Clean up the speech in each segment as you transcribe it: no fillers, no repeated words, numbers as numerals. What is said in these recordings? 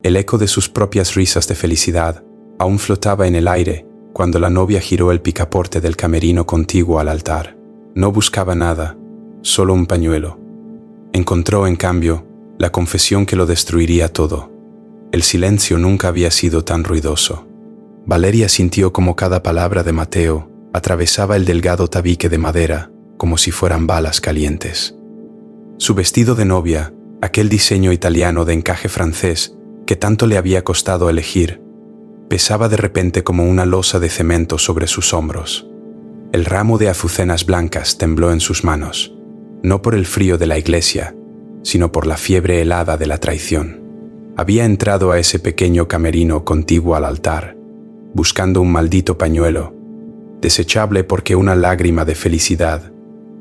El eco de sus propias risas de felicidad aún flotaba en el aire cuando la novia giró el picaporte del camerino contiguo al altar. No buscaba nada, solo un pañuelo. Encontró, en cambio, la confesión que lo destruiría todo. El silencio nunca había sido tan ruidoso. Valeria sintió como cada palabra de Mateo atravesaba el delgado tabique de madera como si fueran balas calientes. Su vestido de novia, aquel diseño italiano de encaje francés que tanto le había costado elegir, pesaba de repente como una losa de cemento sobre sus hombros. El ramo de azucenas blancas tembló en sus manos, no por el frío de la iglesia, sino por la fiebre helada de la traición. Había entrado a ese pequeño camerino contiguo al altar, buscando un maldito pañuelo, desechable porque una lágrima de felicidad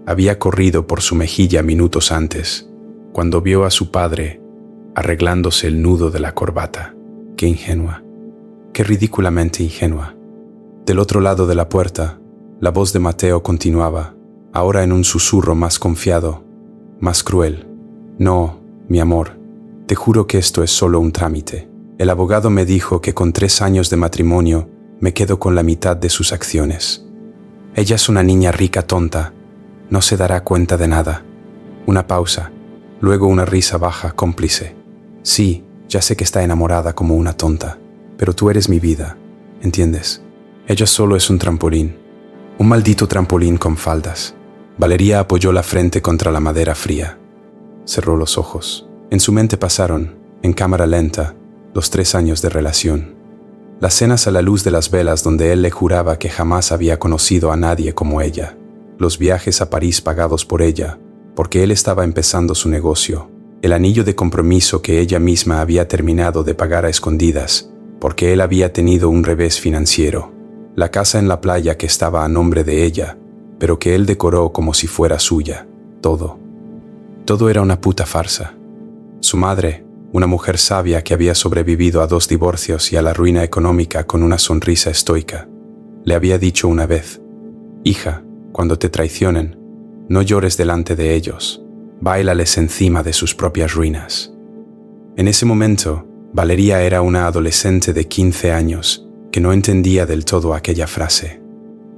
había corrido por su mejilla minutos antes, cuando vio a su padre arreglándose el nudo de la corbata. Qué ingenua, qué ridículamente ingenua. Del otro lado de la puerta, la voz de Mateo continuaba, ahora en un susurro más confiado, más cruel. No, mi amor, te juro que esto es solo un trámite. El abogado me dijo que con 3 años de matrimonio me quedo con la mitad de sus acciones. Ella es una niña rica tonta, no se dará cuenta de nada. Una pausa, luego una risa baja, cómplice. Sí, ya sé que está enamorada como una tonta, pero tú eres mi vida, ¿entiendes? Ella solo es un trampolín, un maldito trampolín con faldas. Valeria apoyó la frente contra la madera fría. Cerró los ojos. En su mente pasaron, en cámara lenta, los 3 años de relación. Las cenas a la luz de las velas donde él le juraba que jamás había conocido a nadie como ella. Los viajes a París pagados por ella, porque él estaba empezando su negocio. El anillo de compromiso que ella misma había terminado de pagar a escondidas, porque él había tenido un revés financiero. La casa en la playa que estaba a nombre de ella, pero que él decoró como si fuera suya. Todo era una puta farsa. Su madre, una mujer sabia que había sobrevivido a 2 divorcios y a la ruina económica con una sonrisa estoica, le había dicho una vez: hija, cuando te traicionen, no llores delante de ellos, báilales encima de sus propias ruinas. En ese momento, Valeria era una adolescente de 15 años que no entendía del todo aquella frase.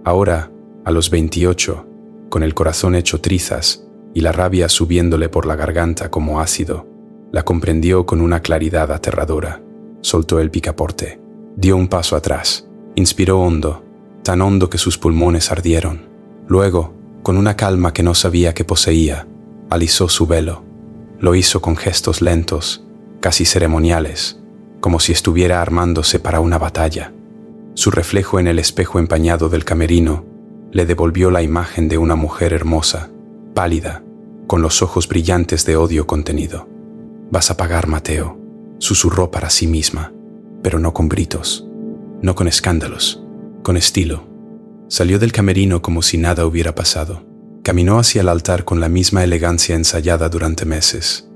Ahora, a los 28, con el corazón hecho trizas y la rabia subiéndole por la garganta como ácido, la comprendió con una claridad aterradora. Soltó el picaporte, dio un paso atrás, inspiró hondo, tan hondo que sus pulmones ardieron. Luego, con una calma que no sabía que poseía, alisó su velo. Lo hizo con gestos lentos, casi ceremoniales, como si estuviera armándose para una batalla. Su reflejo en el espejo empañado del camerino le devolvió la imagen de una mujer hermosa, pálida, con los ojos brillantes de odio contenido. «Vas a pagar, Mateo», susurró para sí misma, pero no con gritos, no con escándalos, con estilo. Salió del camerino como si nada hubiera pasado. Caminó hacia el altar con la misma elegancia ensayada durante meses.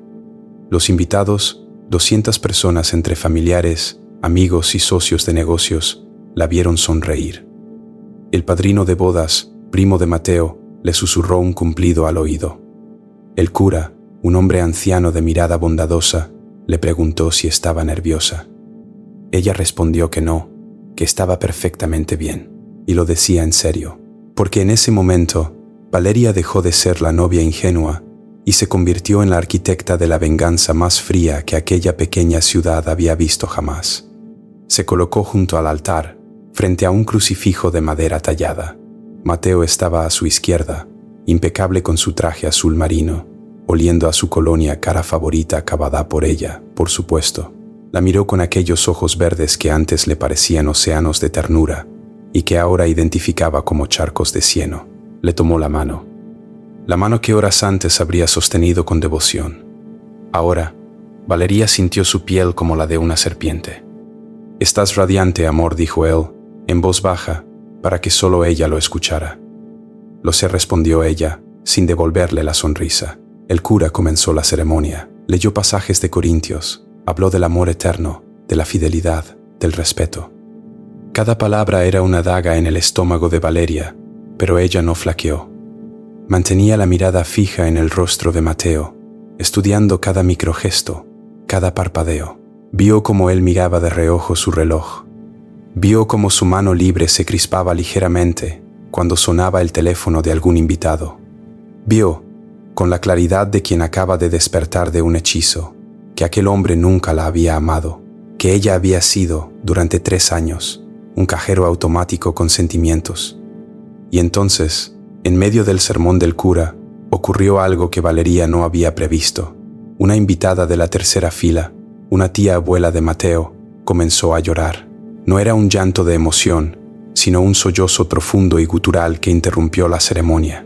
Los invitados, 200 personas entre familiares, amigos y socios de negocios, la vieron sonreír. El padrino de bodas, primo de Mateo, le susurró un cumplido al oído. El cura, un hombre anciano de mirada bondadosa, le preguntó si estaba nerviosa. Ella respondió que no, que estaba perfectamente bien, y lo decía en serio, porque en ese momento Valeria dejó de ser la novia ingenua y se convirtió en la arquitecta de la venganza más fría que aquella pequeña ciudad había visto jamás. Se colocó junto al altar, frente a un crucifijo de madera tallada. Mateo estaba a su izquierda, impecable con su traje azul marino, oliendo a su colonia cara favorita acabada por ella, por supuesto. La miró con aquellos ojos verdes que antes le parecían océanos de ternura y que ahora identificaba como charcos de cieno. Le tomó la mano que horas antes habría sostenido con devoción. Ahora, Valeria sintió su piel como la de una serpiente. «Estás radiante, amor», dijo él, en voz baja, para que solo ella lo escuchara. «Lo sé», respondió ella, sin devolverle la sonrisa. El cura comenzó la ceremonia, leyó pasajes de Corintios, habló del amor eterno, de la fidelidad, del respeto. Cada palabra era una daga en el estómago de Valeria, pero ella no flaqueó. Mantenía la mirada fija en el rostro de Mateo, estudiando cada microgesto, cada parpadeo. Vio cómo él miraba de reojo su reloj. Vio cómo su mano libre se crispaba ligeramente cuando sonaba el teléfono de algún invitado. Vio, con la claridad de quien acaba de despertar de un hechizo, que aquel hombre nunca la había amado, que ella había sido, durante 3 años, un cajero automático con sentimientos. Y entonces, en medio del sermón del cura, ocurrió algo que Valeria no había previsto. Una invitada de la tercera fila, una tía abuela de Mateo, comenzó a llorar. No era un llanto de emoción, sino un sollozo profundo y gutural que interrumpió la ceremonia.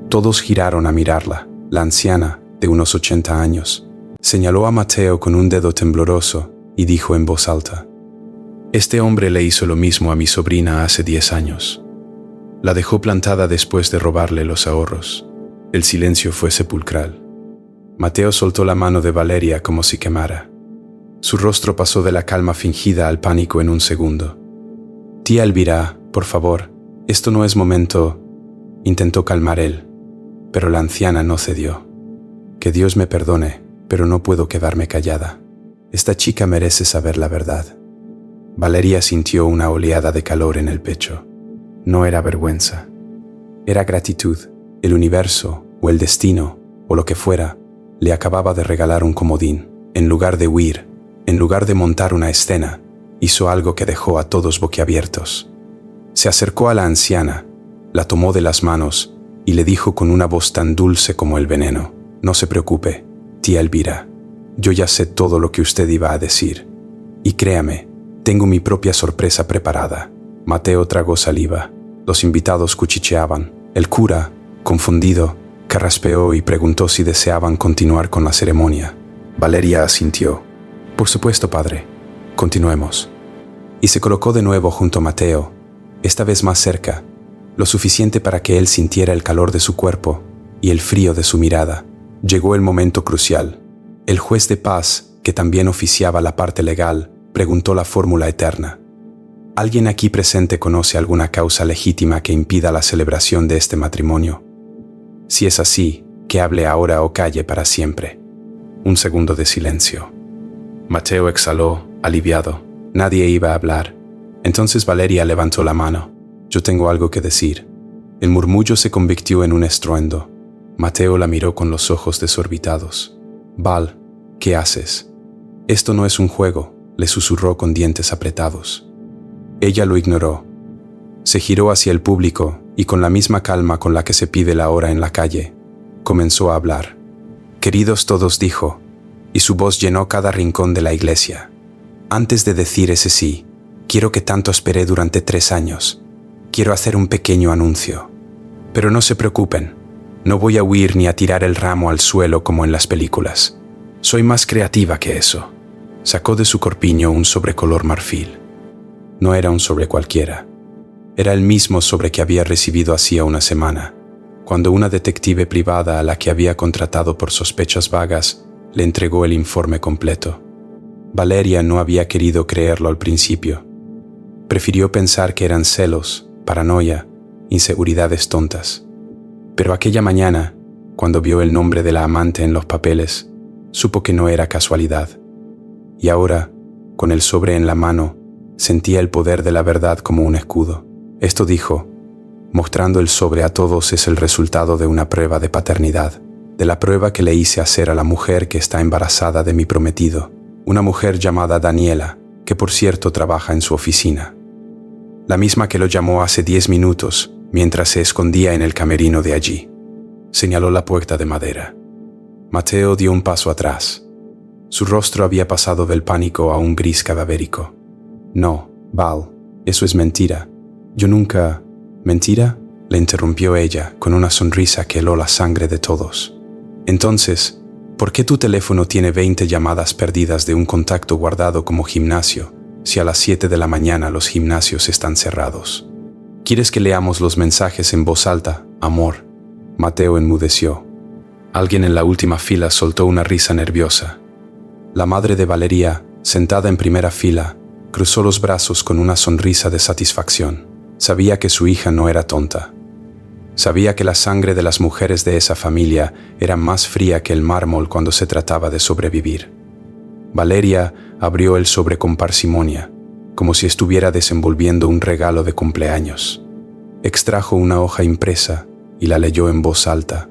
Todos giraron a mirarla. La anciana, de unos 80 años, señaló a Mateo con un dedo tembloroso y dijo en voz alta: «Este hombre le hizo lo mismo a mi sobrina hace 10 años. La dejó plantada después de robarle los ahorros». El silencio fue sepulcral. Mateo soltó la mano de Valeria como si quemara. Su rostro pasó de la calma fingida al pánico en un segundo. «Tía Elvira, por favor, esto no es momento», intentó calmar él, pero la anciana no cedió. «Que Dios me perdone, pero no puedo quedarme callada. Esta chica merece saber la verdad». Valeria sintió una oleada de calor en el pecho. No era vergüenza. Era gratitud. El universo, o el destino, o lo que fuera, le acababa de regalar un comodín. En lugar de huir, en lugar de montar una escena, hizo algo que dejó a todos boquiabiertos. Se acercó a la anciana, la tomó de las manos y le dijo con una voz tan dulce como el veneno: «No se preocupe, tía Elvira. Yo ya sé todo lo que usted iba a decir. Y créame, tengo mi propia sorpresa preparada». Mateo tragó saliva. Los invitados cuchicheaban. El cura, confundido, carraspeó y preguntó si deseaban continuar con la ceremonia. Valeria asintió. «Por supuesto, padre. Continuemos». Y se colocó de nuevo junto a Mateo, esta vez más cerca, lo suficiente para que él sintiera el calor de su cuerpo y el frío de su mirada. Llegó el momento crucial. El juez de paz, que también oficiaba la parte legal, preguntó la fórmula eterna. ¿Alguien aquí presente conoce alguna causa legítima que impida la celebración de este matrimonio? Si es así, que hable ahora o calle para siempre. Un segundo de silencio. Mateo exhaló, aliviado. Nadie iba a hablar. Entonces Valeria levantó la mano. «Yo tengo algo que decir». El murmullo se convirtió en un estruendo. Mateo la miró con los ojos desorbitados. «Val, ¿qué haces?» «Esto no es un juego», le susurró con dientes apretados. Ella lo ignoró. Se giró hacia el público y con la misma calma con la que se pide la hora en la calle, comenzó a hablar. «Queridos todos», dijo, y su voz llenó cada rincón de la iglesia. «Antes de decir ese sí, quiero que tanto esperé durante 3 años. Quiero hacer un pequeño anuncio. Pero no se preocupen, no voy a huir ni a tirar el ramo al suelo como en las películas. Soy más creativa que eso». Sacó de su corpiño un sobre color marfil. No era un sobre cualquiera. Era el mismo sobre que había recibido hacía una semana, cuando una detective privada a la que había contratado por sospechas vagas le entregó el informe completo. Valeria no había querido creerlo al principio. Prefirió pensar que eran celos, paranoia, inseguridades tontas. Pero aquella mañana, cuando vio el nombre de la amante en los papeles, supo que no era casualidad. Y ahora, con el sobre en la mano, sentía el poder de la verdad como un escudo. Esto dijo, mostrando el sobre a todos: es el resultado de una prueba de paternidad, de la prueba que le hice hacer a la mujer que está embarazada de mi prometido, una mujer llamada Daniela, que por cierto trabaja en su oficina. La misma que lo llamó hace 10 minutos, mientras se escondía en el camerino de allí. Señaló la puerta de madera. Mateo dio un paso atrás. Su rostro había pasado del pánico a un gris cadavérico. «No, Val, eso es mentira. Yo nunca...» «¿Mentira?», le interrumpió ella con una sonrisa que heló la sangre de todos. «Entonces, ¿por qué tu teléfono tiene 20 llamadas perdidas de un contacto guardado como gimnasio, si a las 7 de la mañana los gimnasios están cerrados? ¿Quieres que leamos los mensajes en voz alta, amor?» Mateo enmudeció. Alguien en la última fila soltó una risa nerviosa. La madre de Valeria, sentada en primera fila, cruzó los brazos con una sonrisa de satisfacción. Sabía que su hija no era tonta. Sabía que la sangre de las mujeres de esa familia era más fría que el mármol cuando se trataba de sobrevivir. Valeria abrió el sobre con parsimonia, como si estuviera desenvolviendo un regalo de cumpleaños. Extrajo una hoja impresa y la leyó en voz alta,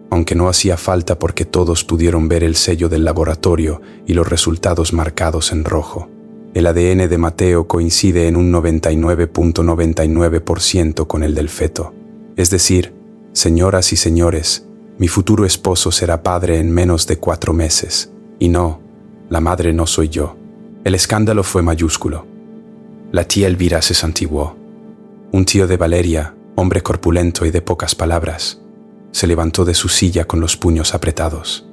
aunque no hacía falta porque todos pudieron ver el sello del laboratorio y los resultados marcados en rojo. El ADN de Mateo coincide en un 99.99% con el del feto. Es decir, señoras y señores, mi futuro esposo será padre en menos de 4 meses. Y no, la madre no soy yo. El escándalo fue mayúsculo. La tía Elvira se santiguó. Un tío de Valeria, hombre corpulento y de pocas palabras, se levantó de su silla con los puños apretados.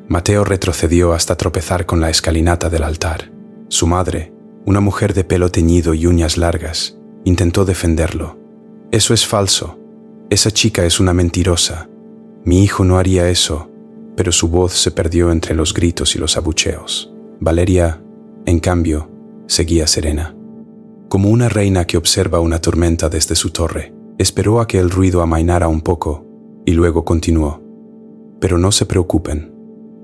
Mateo retrocedió hasta tropezar con la escalinata del altar. Su madre, una mujer de pelo teñido y uñas largas, intentó defenderlo. Eso es falso. Esa chica es una mentirosa. Mi hijo no haría eso, pero su voz se perdió entre los gritos y los abucheos. Valeria, en cambio, seguía serena. Como una reina que observa una tormenta desde su torre, esperó a que el ruido amainara un poco y luego continuó. Pero no se preocupen,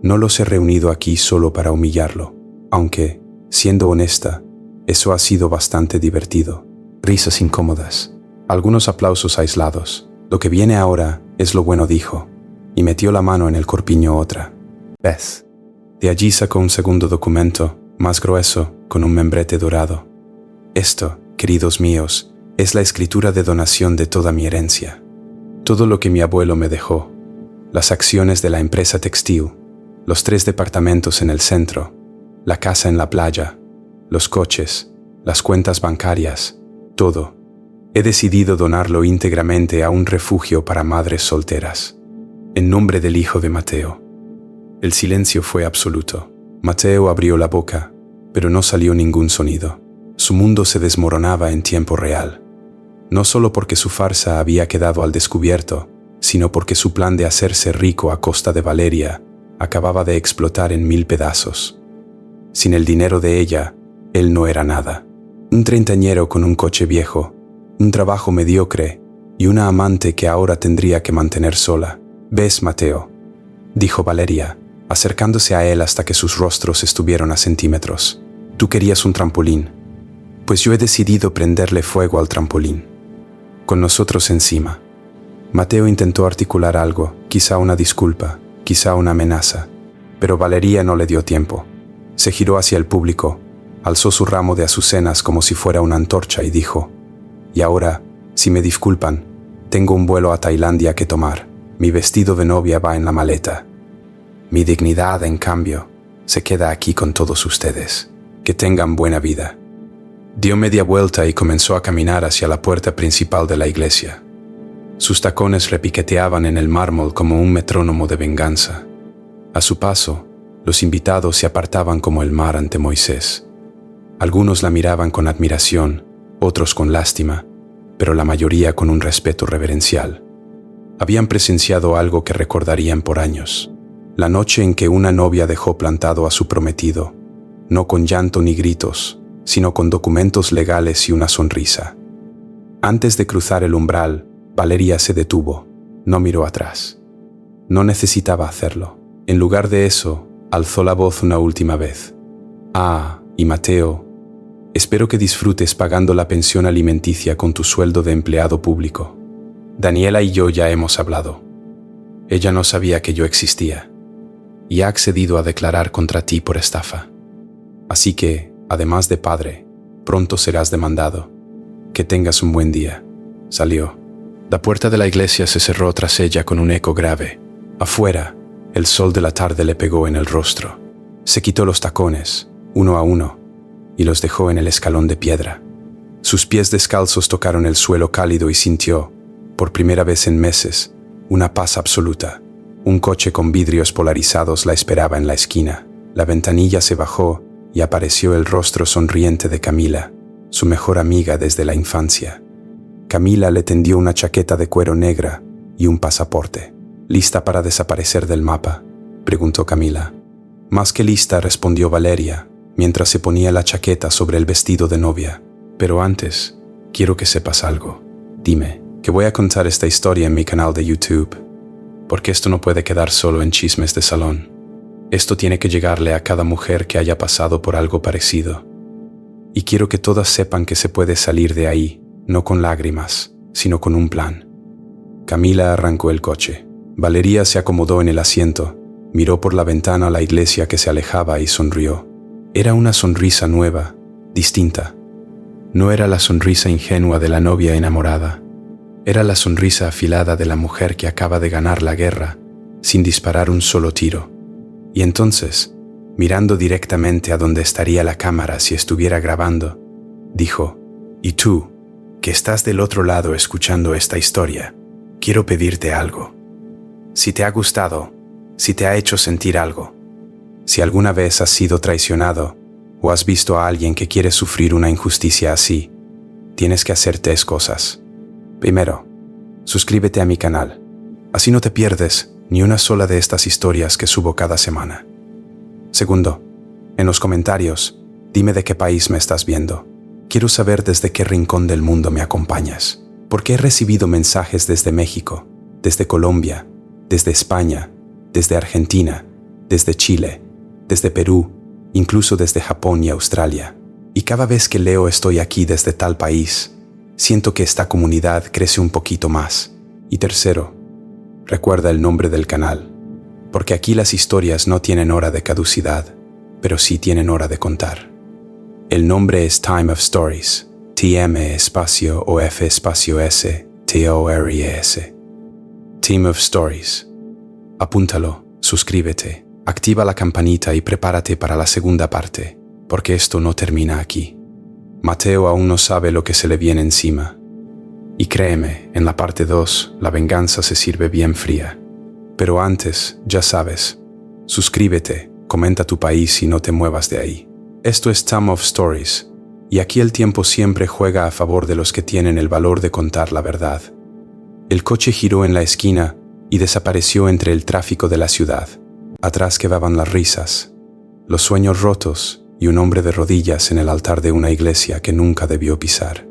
no los he reunido aquí solo para humillarlo, aunque, siendo honesta, eso ha sido bastante divertido. Risas incómodas, algunos aplausos aislados. Lo que viene ahora es lo bueno, dijo, y metió la mano en el corpiño otra. ¿Ves? De allí sacó un segundo documento, más grueso, con un membrete dorado. Esto, queridos míos, es la escritura de donación de toda mi herencia. Todo lo que mi abuelo me dejó, las acciones de la empresa textil, los 3 departamentos en el centro, la casa en la playa, los coches, las cuentas bancarias, todo. He decidido donarlo íntegramente a un refugio para madres solteras, en nombre del hijo de Mateo. El silencio fue absoluto. Mateo abrió la boca, pero no salió ningún sonido. Su mundo se desmoronaba en tiempo real. No solo porque su farsa había quedado al descubierto, sino porque su plan de hacerse rico a costa de Valeria acababa de explotar en 1000 pedazos. Sin el dinero de ella, él no era nada. Un treintañero con un coche viejo, un trabajo mediocre y una amante que ahora tendría que mantener sola. «¿Ves, Mateo?», dijo Valeria, acercándose a él hasta que sus rostros estuvieron a centímetros. «Tú querías un trampolín. Pues yo he decidido prenderle fuego al trampolín. Con nosotros encima». Mateo intentó articular algo, quizá una disculpa, quizá una amenaza, pero Valeria no le dio tiempo. Se giró hacia el público, alzó su ramo de azucenas como si fuera una antorcha y dijo: «Y ahora, si me disculpan, tengo un vuelo a Tailandia que tomar. Mi vestido de novia va en la maleta. Mi dignidad, en cambio, se queda aquí con todos ustedes. Que tengan buena vida». Dio media vuelta y comenzó a caminar hacia la puerta principal de la iglesia. Sus tacones repiqueteaban en el mármol como un metrónomo de venganza. A su paso, los invitados se apartaban como el mar ante Moisés. Algunos la miraban con admiración, otros con lástima, pero la mayoría con un respeto reverencial. Habían presenciado algo que recordarían por años: la noche en que una novia dejó plantado a su prometido, no con llanto ni gritos, sino con documentos legales y una sonrisa. Antes de cruzar el umbral, Valeria se detuvo, no miró atrás. No necesitaba hacerlo. En lugar de eso, alzó la voz una última vez. «Ah, y Mateo, espero que disfrutes pagando la pensión alimenticia con tu sueldo de empleado público. Daniela y yo ya hemos hablado. Ella no sabía que yo existía y ha accedido a declarar contra ti por estafa. Así que, además de padre, pronto serás demandado. Que tengas un buen día». Salió. La puerta de la iglesia se cerró tras ella con un eco grave. Afuera, el sol de la tarde le pegó en el rostro. Se quitó los tacones, uno a uno, y los dejó en el escalón de piedra. Sus pies descalzos tocaron el suelo cálido y sintió, por primera vez en meses, una paz absoluta. Un coche con vidrios polarizados la esperaba en la esquina. La ventanilla se bajó y apareció el rostro sonriente de Camila, su mejor amiga desde la infancia. Camila le tendió una chaqueta de cuero negra y un pasaporte. «¿Lista para desaparecer del mapa?», preguntó Camila. «Más que lista», respondió Valeria, mientras se ponía la chaqueta sobre el vestido de novia. «Pero antes, quiero que sepas algo. Dime, que voy a contar esta historia en mi canal de YouTube, porque esto no puede quedar solo en chismes de salón. Esto tiene que llegarle a cada mujer que haya pasado por algo parecido. Y quiero que todas sepan que se puede salir de ahí, no con lágrimas, sino con un plan. Camila arrancó el coche. Valeria se acomodó en el asiento, miró por la ventana a la iglesia que se alejaba y sonrió. Era una sonrisa nueva, distinta. No era la sonrisa ingenua de la novia enamorada. Era la sonrisa afilada de la mujer que acaba de ganar la guerra, sin disparar un solo tiro. Y entonces, mirando directamente a donde estaría la cámara si estuviera grabando, dijo: «Y tú, que estás del otro lado escuchando esta historia, quiero pedirte algo. Si te ha gustado, si te ha hecho sentir algo, si alguna vez has sido traicionado o has visto a alguien que quiere sufrir una injusticia así, tienes que hacer 3 cosas. Primero, suscríbete a mi canal. Así no te pierdes ni una sola de estas historias que subo cada semana. Segundo, en los comentarios, dime de qué país me estás viendo. Quiero saber desde qué rincón del mundo me acompañas, porque he recibido mensajes desde México, desde Colombia, desde España, desde Argentina, desde Chile, desde Perú, incluso desde Japón y Australia. Y cada vez que leo estoy aquí desde tal país, siento que esta comunidad crece un poquito más. Y tercero, recuerda el nombre del canal, porque aquí las historias no tienen hora de caducidad, pero sí tienen hora de contar. El nombre es Time of Stories, TM espacio OF espacio S, TORES. Team of Stories. Apúntalo, suscríbete, activa la campanita y prepárate para la segunda parte, porque esto no termina aquí. Mateo aún no sabe lo que se le viene encima. Y créeme, en la parte 2, la venganza se sirve bien fría. Pero antes, ya sabes, suscríbete, comenta tu país y no te muevas de ahí. Esto es Time of Stories, y aquí el tiempo siempre juega a favor de los que tienen el valor de contar la verdad. El coche giró en la esquina y desapareció entre el tráfico de la ciudad. Atrás quedaban las risas, los sueños rotos y un hombre de rodillas en el altar de una iglesia que nunca debió pisar.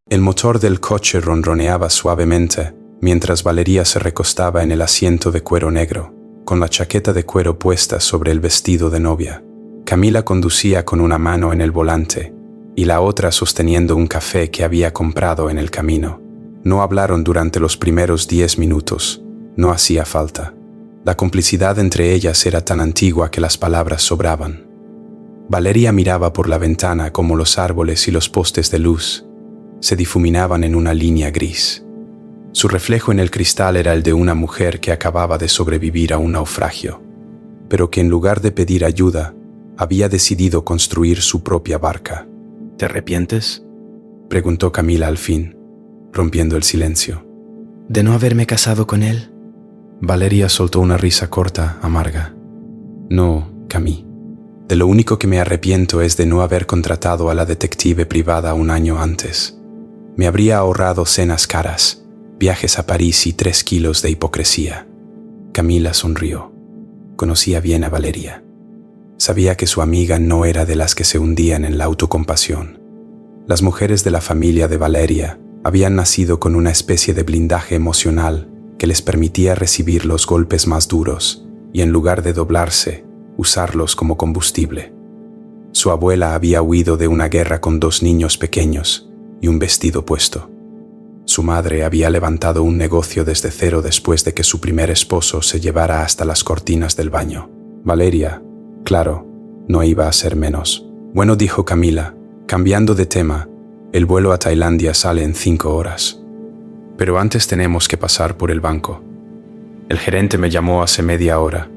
El motor del coche ronroneaba suavemente mientras Valeria se recostaba en el asiento de cuero negro, con la chaqueta de cuero puesta sobre el vestido de novia. Camila conducía con una mano en el volante y la otra sosteniendo un café que había comprado en el camino. No hablaron durante los primeros 10 minutos. No hacía falta. La complicidad entre ellas era tan antigua que las palabras sobraban. Valeria miraba por la ventana como los árboles y los postes de luz se difuminaban en una línea gris. Su reflejo en el cristal era el de una mujer que acababa de sobrevivir a un naufragio, pero que en lugar de pedir ayuda, había decidido construir su propia barca. ¿Te arrepientes?, preguntó Camila al fin, rompiendo el silencio. ¿De no haberme casado con él? Valeria soltó una risa corta, amarga. No, Camí. De lo único que me arrepiento es de no haber contratado a la detective privada un año antes. Me habría ahorrado cenas caras, viajes a París y 3 kilos de hipocresía. Camila sonrió. Conocía bien a Valeria. Sabía que su amiga no era de las que se hundían en la autocompasión. Las mujeres de la familia de Valeria habían nacido con una especie de blindaje emocional que les permitía recibir los golpes más duros y, en lugar de doblarse, usarlos como combustible. Su abuela había huido de una guerra con 2 niños pequeños y un vestido puesto. Su madre había levantado un negocio desde cero después de que su primer esposo se llevara hasta las cortinas del baño. Valeria, claro, no iba a ser menos. Bueno, dijo Camila, cambiando de tema, el vuelo a Tailandia sale en 5 horas. Pero antes tenemos que pasar por el banco. El gerente me llamó hace media hora.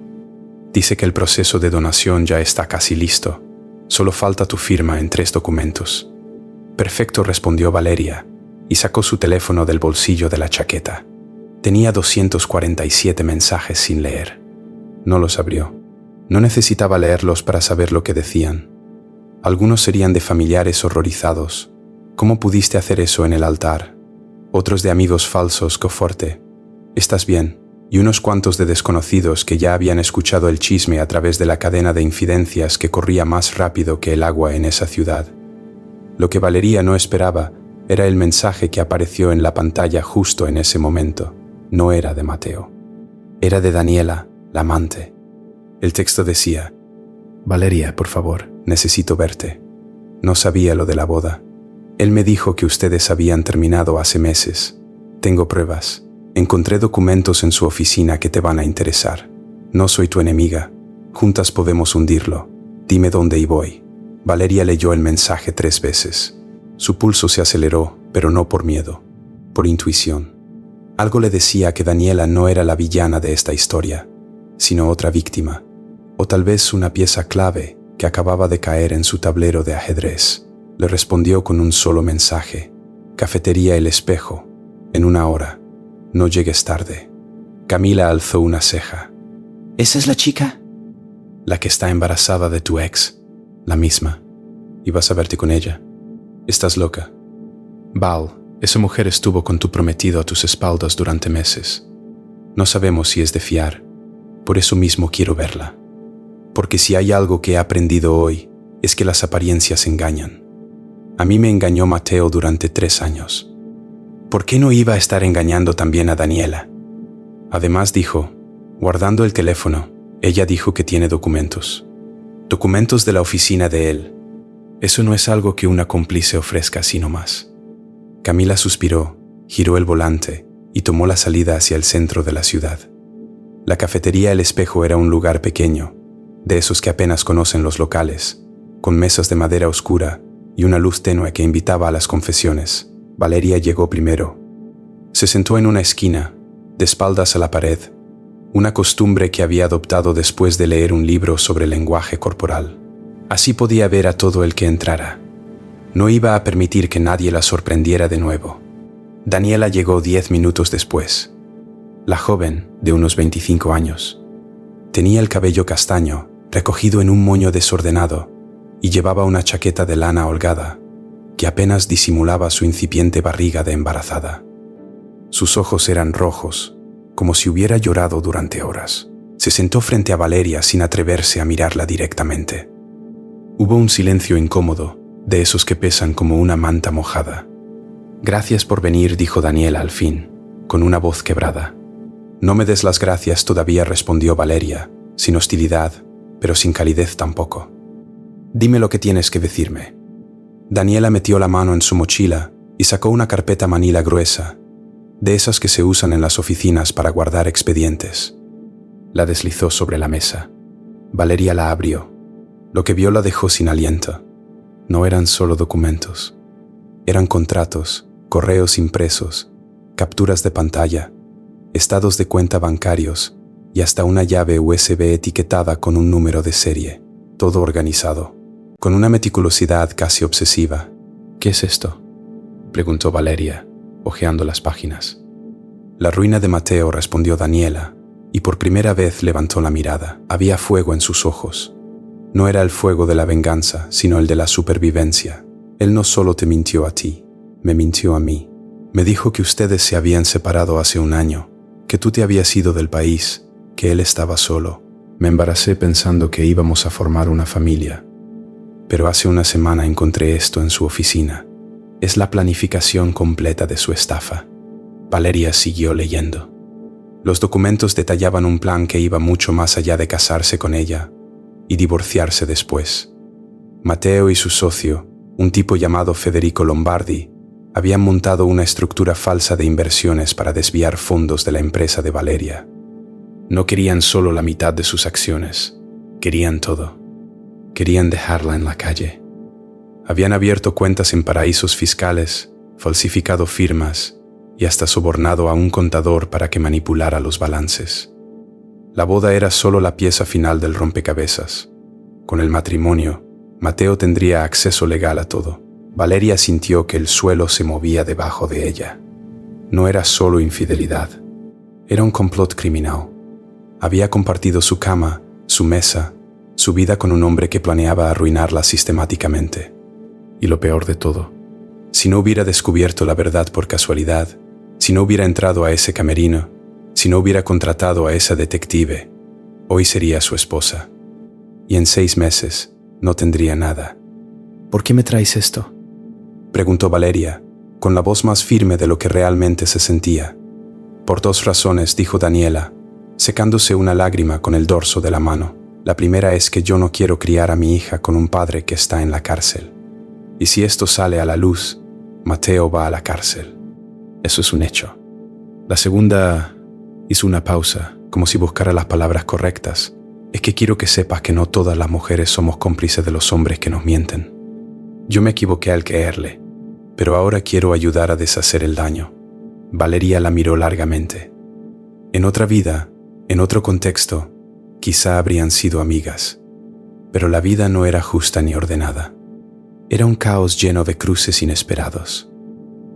Dice que el proceso de donación ya está casi listo. Solo falta tu firma en 3 documentos. Perfecto, respondió Valeria, y sacó su teléfono del bolsillo de la chaqueta. Tenía 247 mensajes sin leer. No los abrió. No necesitaba leerlos para saber lo que decían. Algunos serían de familiares horrorizados. ¿Cómo pudiste hacer eso en el altar? Otros de amigos falsos, Coforte. ¿Estás bien? Y unos cuantos de desconocidos que ya habían escuchado el chisme a través de la cadena de infidencias que corría más rápido que el agua en esa ciudad. Lo que Valeria no esperaba era el mensaje que apareció en la pantalla justo en ese momento. No era de Mateo. Era de Daniela, la amante. El texto decía: Valeria, por favor. necesito verte. No sabía lo de la boda. Él me dijo que ustedes habían terminado hace meses. Tengo pruebas. Encontré documentos en su oficina que te van a interesar. No soy tu enemiga. Juntas podemos hundirlo. Dime dónde y voy. Valeria leyó el mensaje 3 veces. Su pulso se aceleró, pero no por miedo, por intuición. Algo le decía que Daniela no era la villana de esta historia, sino otra víctima, o tal vez una pieza clave que acababa de caer en su tablero de ajedrez. Le respondió con un solo mensaje: Cafetería El Espejo, en 1 hora. No llegues tarde. Camila alzó una ceja. ¿Esa es la chica? La que está embarazada de tu ex, la misma. ¿Ibas a verte con ella? Estás loca. Val, esa mujer estuvo con tu prometido a tus espaldas durante meses. No sabemos si es de fiar. Por eso mismo quiero verla. Porque si hay algo que he aprendido hoy, es que las apariencias engañan. A mí me engañó Mateo durante 3 años. ¿Por qué no iba a estar engañando también a Daniela? Además dijo, guardando el teléfono, ella dijo que tiene documentos. Documentos de la oficina de él. Eso no es algo que una cómplice ofrezca así nomás. Camila suspiró, giró el volante y tomó la salida hacia el centro de la ciudad. La cafetería El Espejo era un lugar pequeño, de esos que apenas conocen los locales, con mesas de madera oscura y una luz tenue que invitaba a las confesiones. Valeria llegó primero. Se sentó en una esquina, de espaldas a la pared, una costumbre que había adoptado después de leer un libro sobre lenguaje corporal. Así podía ver a todo el que entrara. No iba a permitir que nadie la sorprendiera de nuevo. Daniela llegó 10 minutos después. La joven, de unos 25 años. Tenía el cabello castaño, recogido en un moño desordenado, y llevaba una chaqueta de lana holgada, que apenas disimulaba su incipiente barriga de embarazada. Sus ojos eran rojos, como si hubiera llorado durante horas. Se sentó frente a Valeria sin atreverse a mirarla directamente. Hubo un silencio incómodo, de esos que pesan como una manta mojada. Gracias por venir, dijo Daniela al fin, con una voz quebrada. No me des las gracias todavía, respondió Valeria, sin hostilidad, pero sin calidez tampoco. Dime lo que tienes que decirme. Daniela metió la mano en su mochila y sacó una carpeta manila gruesa, de esas que se usan en las oficinas para guardar expedientes. La deslizó sobre la mesa. Valeria la abrió. Lo que vio la dejó sin aliento. No eran solo documentos. Eran contratos, correos impresos, capturas de pantalla, estados de cuenta bancarios y hasta una llave USB etiquetada con un número de serie. Todo organizado, con una meticulosidad casi obsesiva. ¿Qué es esto?, preguntó Valeria, hojeando las páginas. La ruina de Mateo, respondió Daniela, y por primera vez levantó la mirada. Había fuego en sus ojos. No era el fuego de la venganza, sino el de la supervivencia. Él no solo te mintió a ti, me mintió a mí. Me dijo que ustedes se habían separado hace 1 año, que tú te habías ido del país, que él estaba solo. Me embaracé pensando que íbamos a formar una familia. Pero hace 1 semana encontré esto en su oficina. Es la planificación completa de su estafa. Valeria siguió leyendo. Los documentos detallaban un plan que iba mucho más allá de casarse con ella y divorciarse después. Mateo y su socio, un tipo llamado Federico Lombardi, habían montado una estructura falsa de inversiones para desviar fondos de la empresa de Valeria. No querían solo la mitad de sus acciones, querían todo. Querían dejarla en la calle. Habían abierto cuentas en paraísos fiscales, falsificado firmas y hasta sobornado a un contador para que manipulara los balances. La boda era solo la pieza final del rompecabezas. Con el matrimonio, Mateo tendría acceso legal a todo. Valeria sintió que el suelo se movía debajo de ella. No era solo infidelidad, era un complot criminal. Había compartido su cama, su mesa, su vida con un hombre que planeaba arruinarla sistemáticamente. Y lo peor de todo, si no hubiera descubierto la verdad por casualidad, si no hubiera entrado a ese camerino, si no hubiera contratado a esa detective, hoy sería su esposa. Y en 6 meses no tendría nada. ¿Por qué me traes esto?, preguntó Valeria, con la voz más firme de lo que realmente se sentía. Por 2 razones, dijo Daniela, secándose una lágrima con el dorso de la mano. La primera es que yo no quiero criar a mi hija con un padre que está en la cárcel. Y si esto sale a la luz, Mateo va a la cárcel. Eso es un hecho. La segunda hizo una pausa, como si buscara las palabras correctas. Es que quiero que sepas que no todas las mujeres somos cómplices de los hombres que nos mienten. Yo me equivoqué al creerle, pero ahora quiero ayudar a deshacer el daño. Valeria la miró largamente. En otra vida, en otro contexto, quizá habrían sido amigas, pero la vida no era justa ni ordenada. Era un caos lleno de cruces inesperados.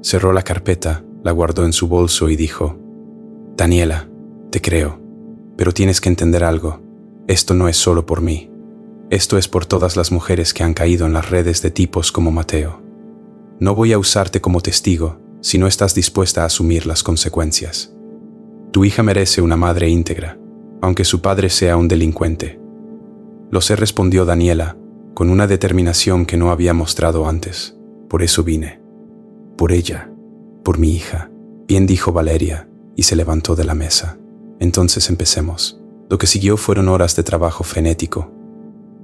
Cerró la carpeta, la guardó en su bolso y dijo: Daniela, te creo, pero tienes que entender algo. Esto no es solo por mí. Esto es por todas las mujeres que han caído en las redes de tipos como Mateo. No voy a usarte como testigo si no estás dispuesta a asumir las consecuencias. Tu hija merece una madre íntegra, aunque su padre sea un delincuente. Lo sé, respondió Daniela, con una determinación que no había mostrado antes. Por eso vine. Por ella. Por mi hija. Bien, dijo Valeria, y se levantó de la mesa. Entonces empecemos. Lo que siguió fueron horas de trabajo frenético.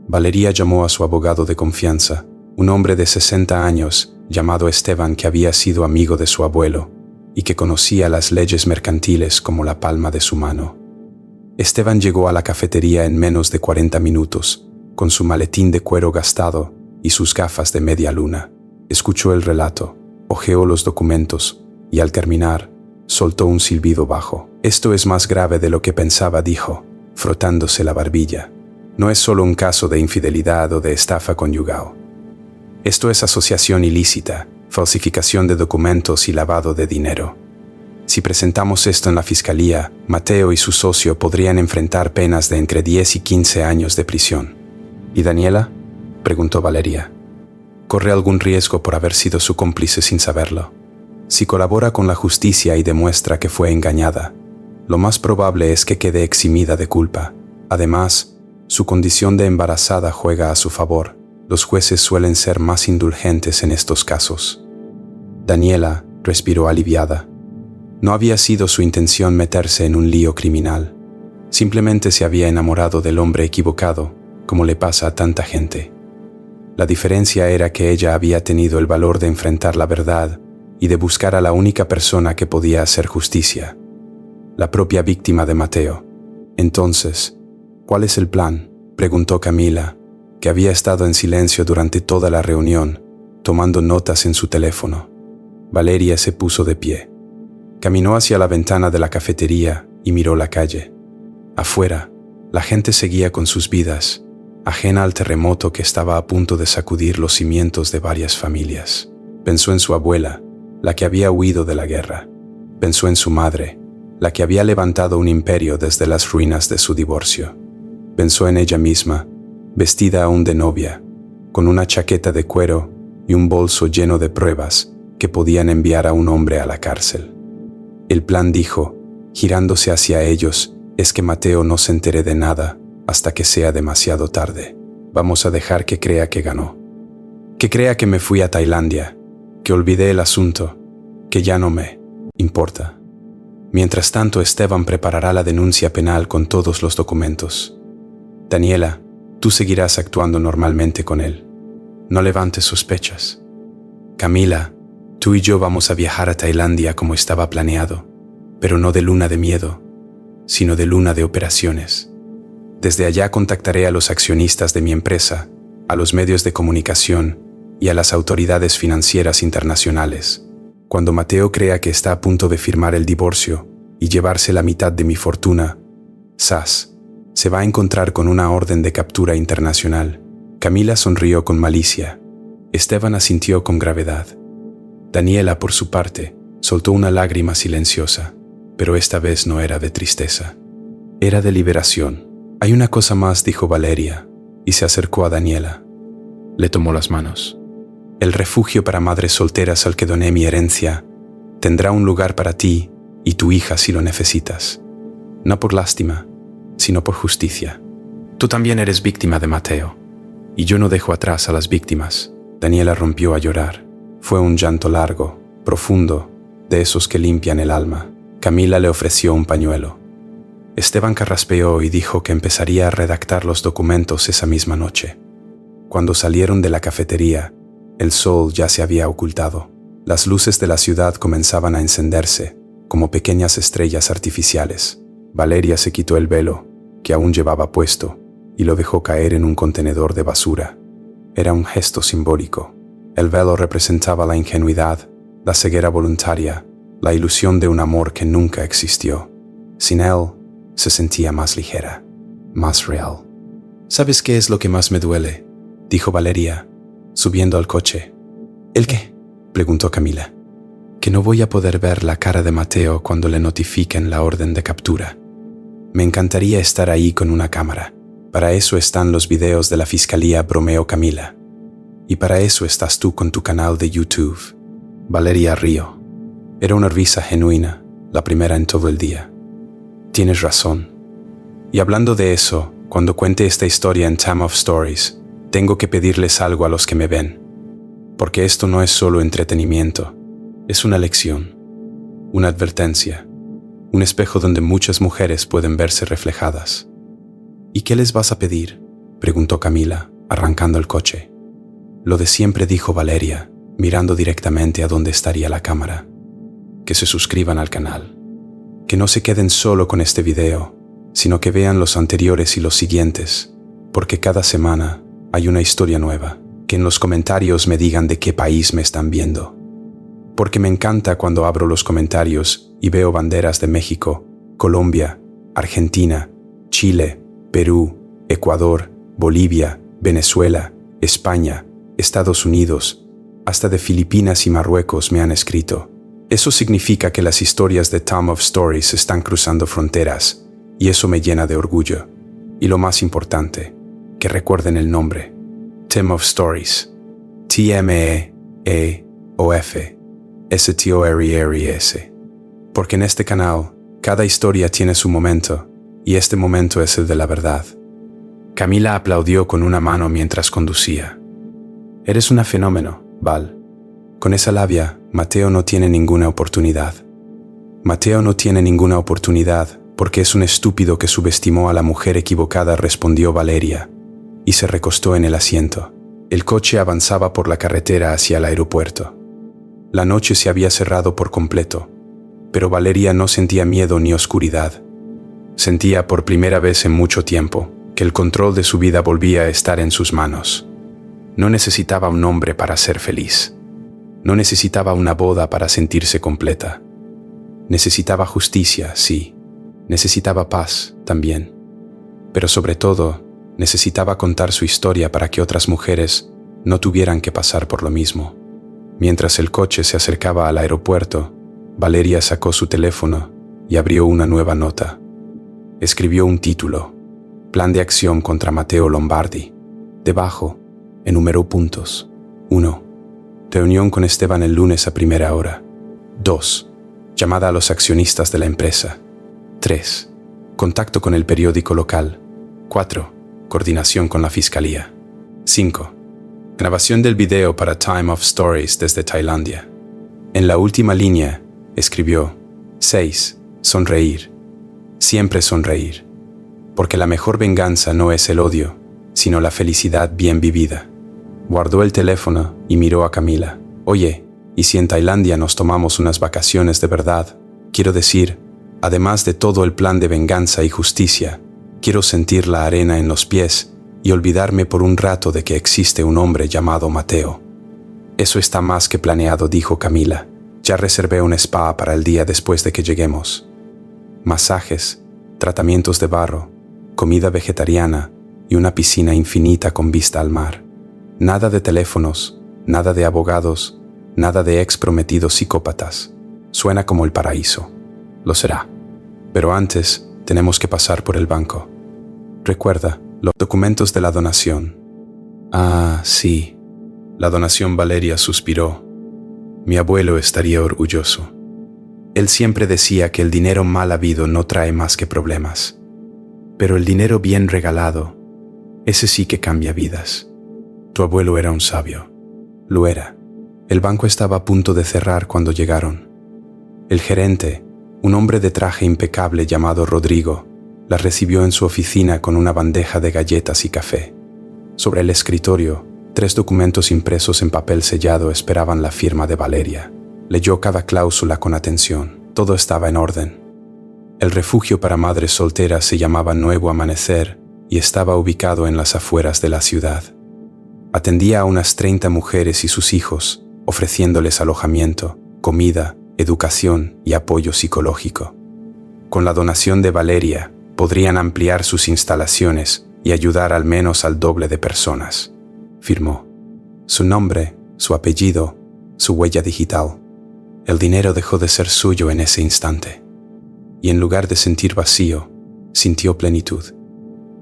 Valeria llamó a su abogado de confianza, un hombre de 60 años llamado Esteban, que había sido amigo de su abuelo y que conocía las leyes mercantiles como la palma de su mano. Esteban llegó a la cafetería en menos de 40 minutos, con su maletín de cuero gastado y sus gafas de media luna. Escuchó el relato, hojeó los documentos y al terminar, soltó un silbido bajo. Esto es más grave de lo que pensaba, dijo, frotándose la barbilla. No es solo un caso de infidelidad o de estafa conyugal. Esto es asociación ilícita, falsificación de documentos y lavado de dinero. Si presentamos esto en la fiscalía, Mateo y su socio podrían enfrentar penas de entre 10 y 15 años de prisión. ¿Y Daniela?, preguntó Valeria. Corre algún riesgo por haber sido su cómplice sin saberlo. Si colabora con la justicia y demuestra que fue engañada, lo más probable es que quede eximida de culpa. Además, su condición de embarazada juega a su favor. Los jueces suelen ser más indulgentes en estos casos. Daniela respiró aliviada. No había sido su intención meterse en un lío criminal. Simplemente se había enamorado del hombre equivocado, como le pasa a tanta gente. La diferencia era que ella había tenido el valor de enfrentar la verdad y de buscar a la única persona que podía hacer justicia, la propia víctima de Mateo. Entonces, ¿cuál es el plan?, preguntó Camila, que había estado en silencio durante toda la reunión, tomando notas en su teléfono. Valeria se puso de pie. Caminó hacia la ventana de la cafetería y miró la calle. Afuera, la gente seguía con sus vidas, ajena al terremoto que estaba a punto de sacudir los cimientos de varias familias. Pensó en su abuela, la que había huido de la guerra. Pensó en su madre, la que había levantado un imperio desde las ruinas de su divorcio. Pensó en ella misma, vestida aún de novia, con una chaqueta de cuero y un bolso lleno de pruebas que podían enviar a un hombre a la cárcel. El plan, dijo, girándose hacia ellos, es que Mateo no se entere de nada hasta que sea demasiado tarde. Vamos a dejar que crea que ganó. Que crea que me fui a Tailandia, que olvidé el asunto, que ya no me importa. Mientras tanto, Esteban preparará la denuncia penal con todos los documentos. Daniela, tú seguirás actuando normalmente con él. No levantes sospechas. Camila, tú y yo vamos a viajar a Tailandia como estaba planeado, pero no de luna de miedo, sino de luna de operaciones. Desde allá contactaré a los accionistas de mi empresa, a los medios de comunicación y a las autoridades financieras internacionales. Cuando Mateo crea que está a punto de firmar el divorcio y llevarse la mitad de mi fortuna, ¡zas!, se va a encontrar con una orden de captura internacional. Camila sonrió con malicia. Esteban asintió con gravedad. Daniela, por su parte, soltó una lágrima silenciosa, pero esta vez no era de tristeza. Era de liberación. Hay una cosa más, dijo Valeria, y se acercó a Daniela. Le tomó las manos. El refugio para madres solteras al que doné mi herencia tendrá un lugar para ti y tu hija si lo necesitas. No por lástima, sino por justicia. Tú también eres víctima de Mateo, y yo no dejo atrás a las víctimas. Daniela rompió a llorar. Fue un llanto largo, profundo, de esos que limpian el alma. Camila le ofreció un pañuelo. Esteban carraspeó y dijo que empezaría a redactar los documentos esa misma noche. Cuando salieron de la cafetería, el sol ya se había ocultado. Las luces de la ciudad comenzaban a encenderse, como pequeñas estrellas artificiales. Valeria se quitó el velo, que aún llevaba puesto, y lo dejó caer en un contenedor de basura. Era un gesto simbólico. El velo representaba la ingenuidad, la ceguera voluntaria, la ilusión de un amor que nunca existió. Sin él, se sentía más ligera, más real. «¿Sabes qué es lo que más me duele?», dijo Valeria, subiendo al coche. «¿El qué?», preguntó Camila. «Que no voy a poder ver la cara de Mateo cuando le notifiquen la orden de captura. Me encantaría estar ahí con una cámara. Para eso están los videos de la fiscalía», bromeó Camila. «Y para eso estás tú con tu canal de YouTube». Valeria rió. Era una risa genuina, la primera en todo el día. «Tienes razón. Y hablando de eso, cuando cuente esta historia en Time of Stories, tengo que pedirles algo a los que me ven. Porque esto no es solo entretenimiento, es una lección, una advertencia, un espejo donde muchas mujeres pueden verse reflejadas». «¿Y qué les vas a pedir?», preguntó Camila, arrancando el coche. «Lo de siempre», dijo Valeria, mirando directamente a donde estaría la cámara. «Que se suscriban al canal. Que no se queden solo con este video, sino que vean los anteriores y los siguientes, porque cada semana hay una historia nueva. Que en los comentarios me digan de qué país me están viendo. Porque me encanta cuando abro los comentarios y veo banderas de México, Colombia, Argentina, Chile, Perú, Ecuador, Bolivia, Venezuela, España, Estados Unidos, hasta de Filipinas y Marruecos me han escrito. Eso significa que las historias de Time of Stories están cruzando fronteras, y eso me llena de orgullo. Y lo más importante, que recuerden el nombre. Time of Stories. TMEEOF. Porque en este canal, cada historia tiene su momento, y este momento es el de la verdad». Camila aplaudió con una mano mientras conducía. «Eres una fenómeno, Val. Con esa labia, Mateo no tiene ninguna oportunidad. Mateo no tiene ninguna oportunidad porque es un estúpido que subestimó a la mujer equivocada», respondió Valeria, y se recostó en el asiento. El coche avanzaba por la carretera hacia el aeropuerto. La noche se había cerrado por completo, pero Valeria no sentía miedo ni oscuridad. Sentía por primera vez en mucho tiempo que el control de su vida volvía a estar en sus manos. No necesitaba un hombre para ser feliz. No necesitaba una boda para sentirse completa. Necesitaba justicia, sí. Necesitaba paz, también. Pero sobre todo, necesitaba contar su historia para que otras mujeres no tuvieran que pasar por lo mismo. Mientras el coche se acercaba al aeropuerto, Valeria sacó su teléfono y abrió una nueva nota. Escribió un título: «Plan de acción contra Mateo Lombardi». Debajo, enumeró puntos. 1. Reunión con Esteban el lunes a primera hora. 2. Llamada a los accionistas de la empresa. 3. Contacto con el periódico local. 4. Coordinación con la fiscalía. 5. Grabación del video para Time of Stories desde Tailandia. En la última línea, escribió: 6. Sonreír. Siempre sonreír. Porque la mejor venganza no es el odio, sino la felicidad bien vivida. Guardó el teléfono y miró a Camila. «Oye, ¿y si en Tailandia nos tomamos unas vacaciones de verdad? Quiero decir, además de todo el plan de venganza y justicia, quiero sentir la arena en los pies y olvidarme por un rato de que existe un hombre llamado Mateo». «Eso está más que planeado», dijo Camila. «Ya reservé un spa para el día después de que lleguemos. Masajes, tratamientos de barro, comida vegetariana y una piscina infinita con vista al mar. Nada de teléfonos, nada de abogados, nada de ex prometidos psicópatas. Suena como el paraíso. Lo será. Pero antes tenemos que pasar por el banco. Recuerda, los documentos de la donación». «Ah, sí. La donación», Valeria suspiró. «Mi abuelo estaría orgulloso. Él siempre decía que el dinero mal habido no trae más que problemas. Pero el dinero bien regalado, ese sí que cambia vidas. Tu abuelo era un sabio». Lo era. El banco estaba a punto de cerrar cuando llegaron. El gerente, un hombre de traje impecable llamado Rodrigo, La recibió en su oficina con una bandeja de galletas y café. Sobre el escritorio, 3 documentos impresos en papel sellado esperaban la firma de Valeria. Leyó cada cláusula con atención. Todo estaba en orden. El refugio para madres solteras se llamaba Nuevo Amanecer y estaba ubicado en las afueras de la ciudad. Atendía a unas 30 mujeres y sus hijos, ofreciéndoles alojamiento, comida, educación y apoyo psicológico. Con la donación de Valeria, podrían ampliar sus instalaciones y ayudar al menos al doble de personas. Firmó. Su nombre, su apellido, su huella digital. El dinero dejó de ser suyo en ese instante. Y en lugar de sentir vacío, sintió plenitud.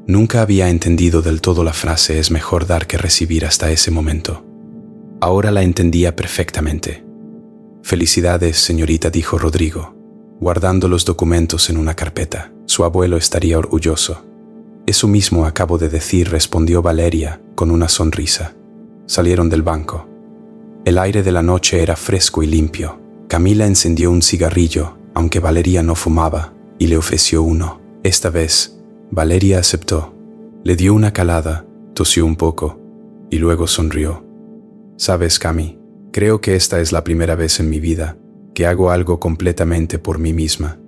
Nunca había entendido del todo la frase «es mejor dar que recibir» hasta ese momento. Ahora la entendía perfectamente. «Felicidades, señorita», dijo Rodrigo, guardando los documentos en una carpeta. Su abuelo estaría orgulloso. «Eso mismo acabo de decir», respondió Valeria con una sonrisa. Salieron del banco. El aire de la noche era fresco y limpio. Camila encendió un cigarrillo, aunque Valeria no fumaba, y le ofreció uno. Esta vez, Valeria aceptó. Le dio una calada, tosió un poco, y luego sonrió. «Sabes, Cami, creo que esta es la primera vez en mi vida que hago algo completamente por mí misma.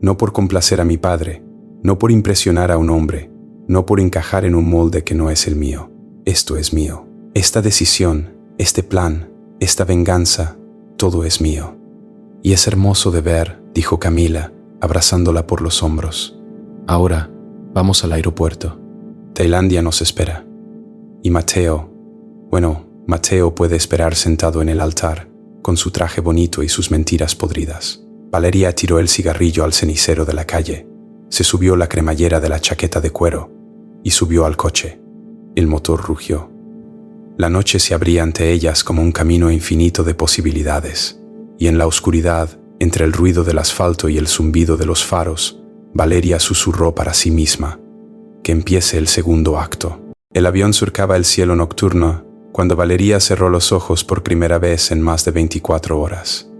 No por complacer a mi padre, no por impresionar a un hombre, no por encajar en un molde que no es el mío. Esto es mío. Esta decisión, este plan, esta venganza, todo es mío. Y es hermoso de ver», dijo Camila, abrazándola por los hombros. «Ahora, vamos al aeropuerto. Tailandia nos espera. Y Mateo, Mateo puede esperar sentado en el altar, con su traje bonito y sus mentiras podridas». Valeria tiró el cigarrillo al cenicero de la calle, se subió la cremallera de la chaqueta de cuero y subió al coche. El motor rugió. La noche se abría ante ellas como un camino infinito de posibilidades, y en la oscuridad, entre el ruido del asfalto y el zumbido de los faros, Valeria susurró para sí misma: «Que empiece el segundo acto». El avión surcaba el cielo nocturno cuando Valeria cerró los ojos por primera vez en más de 24 horas.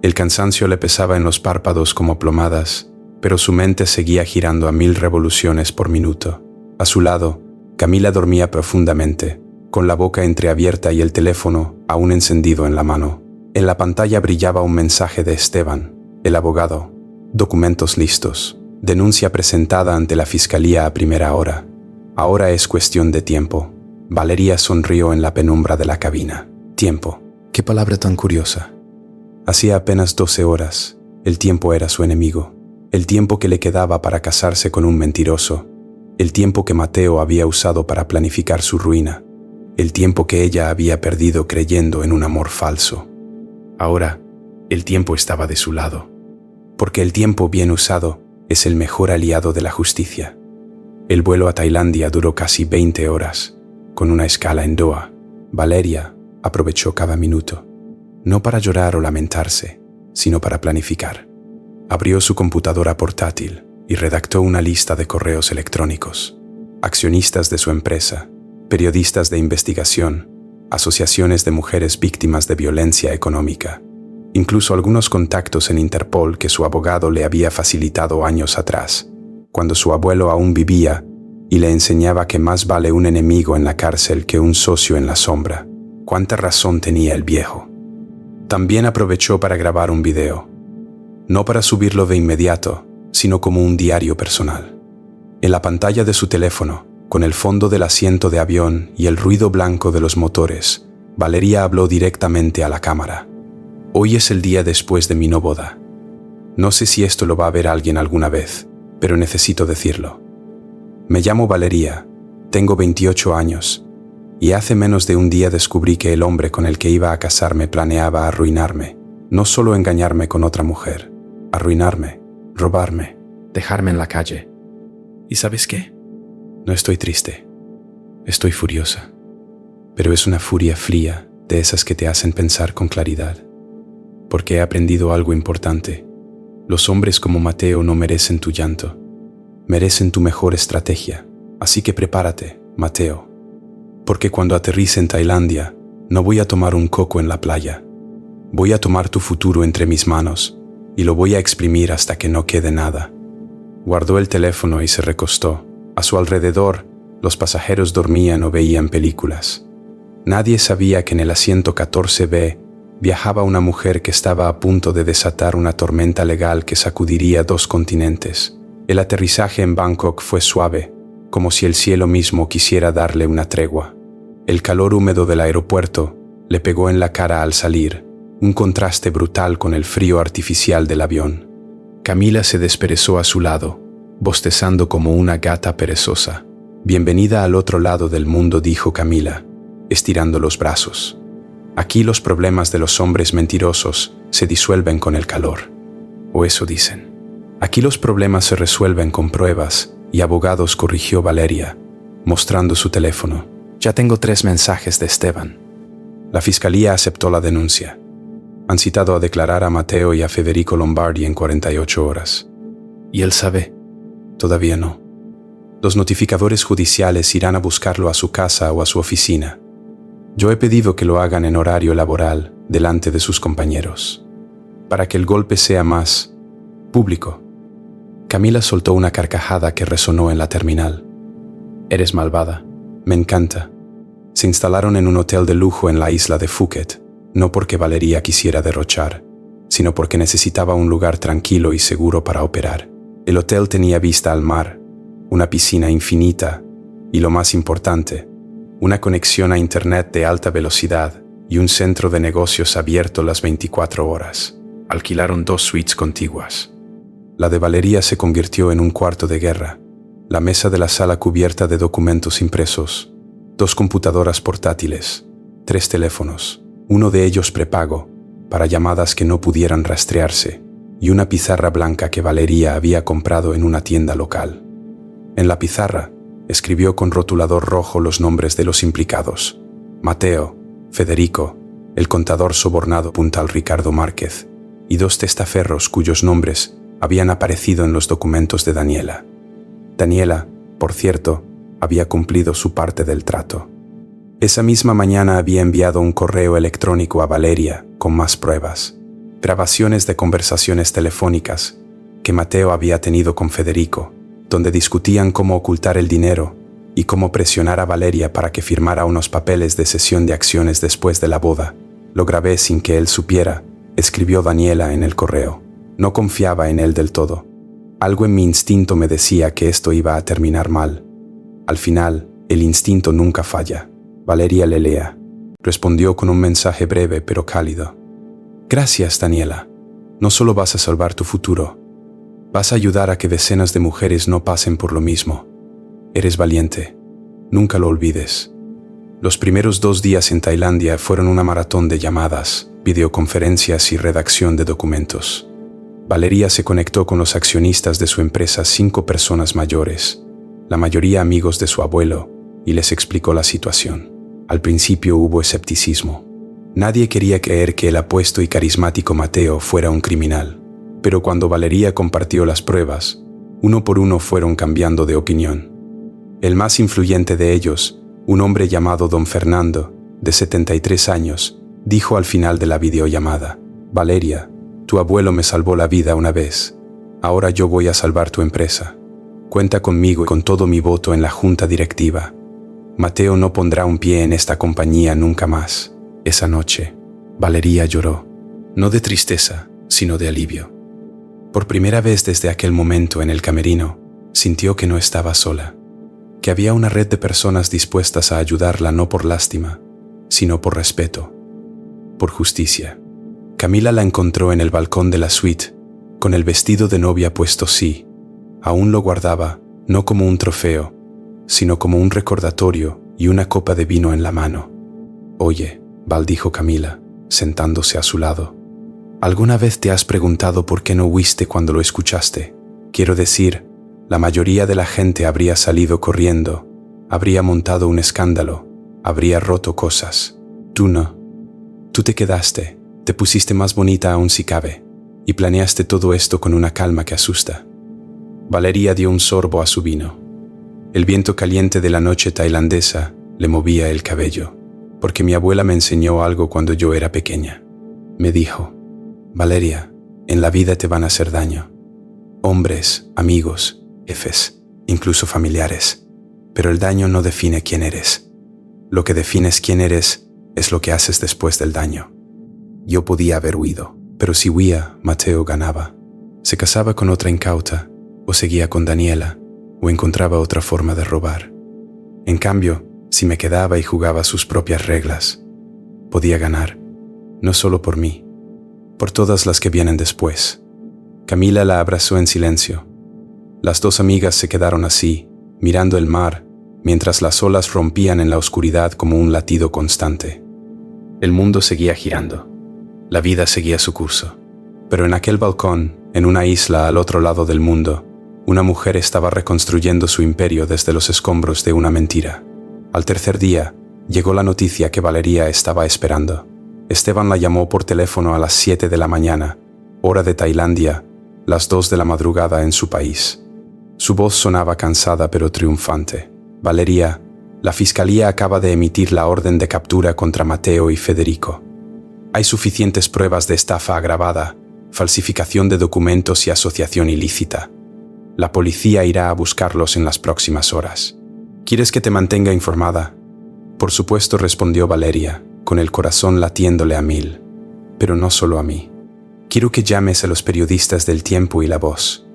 El cansancio le pesaba en los párpados como plomadas, pero su mente seguía girando a 1000 revoluciones por minuto. A su lado, Camila dormía profundamente, con la boca entreabierta y el teléfono aún encendido en la mano. En la pantalla brillaba un mensaje de Esteban, el abogado. «Documentos listos. Denuncia presentada ante la fiscalía a primera hora. Ahora es cuestión de tiempo». Valeria sonrió en la penumbra de la cabina. Tiempo. Qué palabra tan curiosa. Hacía apenas 12 horas. El tiempo era su enemigo. El tiempo que le quedaba para casarse con un mentiroso. El tiempo que Mateo había usado para planificar su ruina. El tiempo que ella había perdido creyendo en un amor falso. Ahora, el tiempo estaba de su lado. Porque el tiempo bien usado es el mejor aliado de la justicia. El vuelo a Tailandia duró casi 20 horas, con una escala en Doha. Valeria aprovechó cada minuto. No para llorar o lamentarse, sino para planificar. Abrió su computadora portátil y redactó una lista de correos electrónicos. Accionistas de su empresa, periodistas de investigación, asociaciones de mujeres víctimas de violencia económica, incluso algunos contactos en Interpol que su abogado le había facilitado años atrás, cuando su abuelo aún vivía y le enseñaba que más vale un enemigo en la cárcel que un socio en la sombra. Cuánta razón tenía el viejo. También aprovechó para grabar un video, no para subirlo de inmediato, sino como un diario personal. En la pantalla de su teléfono, con el fondo del asiento de avión y el ruido blanco de los motores, Valeria habló directamente a la cámara. «Hoy es el día después de mi no boda. No sé si esto lo va a ver alguien alguna vez, pero necesito decirlo. Me llamo Valeria, tengo 28 años, y hace menos de un día descubrí que el hombre con el que iba a casarme planeaba arruinarme, no solo engañarme con otra mujer, arruinarme, robarme, dejarme en la calle. ¿Y sabes qué? No estoy triste, estoy furiosa, pero es una furia fría de esas que te hacen pensar con claridad, porque he aprendido algo importante. Los hombres como Mateo no merecen tu llanto, merecen tu mejor estrategia, así que prepárate, Mateo. Porque cuando aterrice en Tailandia, no voy a tomar un coco en la playa. Voy a tomar tu futuro entre mis manos y lo voy a exprimir hasta que no quede nada. Guardó el teléfono y se recostó. A su alrededor, los pasajeros dormían o veían películas. Nadie sabía que en el asiento 14B viajaba una mujer que estaba a punto de desatar una tormenta legal que sacudiría 2 continentes. El aterrizaje en Bangkok fue suave, como si el cielo mismo quisiera darle una tregua. El calor húmedo del aeropuerto le pegó en la cara al salir, un contraste brutal con el frío artificial del avión. Camila se desperezó a su lado, bostezando como una gata perezosa. «Bienvenida al otro lado del mundo», dijo Camila, estirando los brazos. «Aquí los problemas de los hombres mentirosos se disuelven con el calor». O eso dicen. «Aquí los problemas se resuelven con pruebas y abogados», corrigió Valeria, mostrando su teléfono. «Ya tengo 3 mensajes de Esteban». La fiscalía aceptó la denuncia. Han citado a declarar a Matteo y a Federico Lombardi en 48 horas. ¿Y él sabe? Todavía no. Los notificadores judiciales irán a buscarlo a su casa o a su oficina. Yo he pedido que lo hagan en horario laboral, delante de sus compañeros, para que el golpe sea más público. Camila soltó una carcajada que resonó en la terminal. «Eres malvada. Me encanta». Se instalaron en un hotel de lujo en la isla de Phuket, no porque Valeria quisiera derrochar, sino porque necesitaba un lugar tranquilo y seguro para operar. El hotel tenía vista al mar, una piscina infinita y, lo más importante, una conexión a Internet de alta velocidad y un centro de negocios abierto las 24 horas. Alquilaron 2 suites contiguas. La de Valeria se convirtió en un cuarto de guerra, la mesa de la sala cubierta de documentos impresos, 2 computadoras portátiles, 3 teléfonos, uno de ellos prepago, para llamadas que no pudieran rastrearse, y una pizarra blanca que Valeria había comprado en una tienda local. En la pizarra, escribió con rotulador rojo los nombres de los implicados: Matteo, Federico, el contador sobornado puntal Ricardo Márquez, y 2 testaferros cuyos nombres habían aparecido en los documentos de Daniela. Daniela, por cierto, había cumplido su parte del trato. Esa misma mañana había enviado un correo electrónico a Valeria con más pruebas, grabaciones de conversaciones telefónicas que Matteo había tenido con Federico, donde discutían cómo ocultar el dinero y cómo presionar a Valeria para que firmara unos papeles de cesión de acciones después de la boda. «Lo grabé sin que él supiera», escribió Daniela en el correo. «No confiaba en él del todo. Algo en mi instinto me decía que esto iba a terminar mal. Al final, el instinto nunca falla». Valeria Lelea respondió con un mensaje breve pero cálido. «Gracias, Daniela. No solo vas a salvar tu futuro, vas a ayudar a que decenas de mujeres no pasen por lo mismo. Eres valiente. Nunca lo olvides». Los primeros 2 días en Tailandia fueron una maratón de llamadas, videoconferencias y redacción de documentos. Valeria se conectó con los accionistas de su empresa, 5 personas mayores, la mayoría amigos de su abuelo, y les explicó la situación. Al principio hubo escepticismo. Nadie quería creer que el apuesto y carismático Matteo fuera un criminal, pero cuando Valeria compartió las pruebas, uno por uno fueron cambiando de opinión. El más influyente de ellos, un hombre llamado Don Fernando, de 73 años, dijo al final de la videollamada: «Valeria, tu abuelo me salvó la vida una vez. Ahora yo voy a salvar tu empresa. Cuenta conmigo y con todo mi voto en la junta directiva. Matteo no pondrá un pie en esta compañía nunca más». Esa noche, Valeria lloró, no de tristeza, sino de alivio. Por primera vez desde aquel momento en el camerino, sintió que no estaba sola, que había una red de personas dispuestas a ayudarla no por lástima, sino por respeto, por justicia. Camila la encontró en el balcón de la suite, con el vestido de novia puesto. Sí, aún lo guardaba, no como un trofeo, sino como un recordatorio y una copa de vino en la mano. «Oye», Val, dijo Camila, sentándose a su lado, ¿alguna vez te has preguntado por qué no huiste cuando lo escuchaste? Quiero decir, la mayoría de la gente habría salido corriendo, habría montado un escándalo, habría roto cosas. Tú no. Tú te quedaste, te pusiste más bonita aún si cabe, y planeaste todo esto con una calma que asusta». Valeria dio un sorbo a su vino. El viento caliente de la noche tailandesa le movía el cabello, porque mi abuela me enseñó algo cuando yo era pequeña. Me dijo: «Valeria, en la vida te van a hacer daño. Hombres, amigos, jefes, incluso familiares. Pero el daño no define quién eres. Lo que defines quién eres es lo que haces después del daño. Yo podía haber huido, pero si huía, Mateo ganaba. Se casaba con otra incauta, o seguía con Daniela, o encontraba otra forma de robar. En cambio, si me quedaba y jugaba sus propias reglas, podía ganar, no solo por mí, por todas las que vienen después. Camila la abrazó en silencio. Las dos amigas se quedaron así, mirando el mar, mientras las olas rompían en la oscuridad como un latido constante. El mundo seguía girando. La vida seguía su curso. Pero en aquel balcón, en una isla al otro lado del mundo, una mujer estaba reconstruyendo su imperio desde los escombros de una mentira. Al tercer día, llegó la noticia que Valeria estaba esperando. Esteban la llamó por teléfono a las 7 de la mañana, hora de Tailandia, las 2 de la madrugada en su país. Su voz sonaba cansada pero triunfante. Valeria, la fiscalía acaba de emitir la orden de captura contra Mateo y Federico. Hay suficientes pruebas de estafa agravada, falsificación de documentos y asociación ilícita. La policía irá a buscarlos en las próximas horas. ¿Quieres que te mantenga informada? Por supuesto, respondió Valeria, con el corazón latiéndole a 1000. Pero no solo a mí. Quiero que llames a los periodistas del Tiempo y La Voz,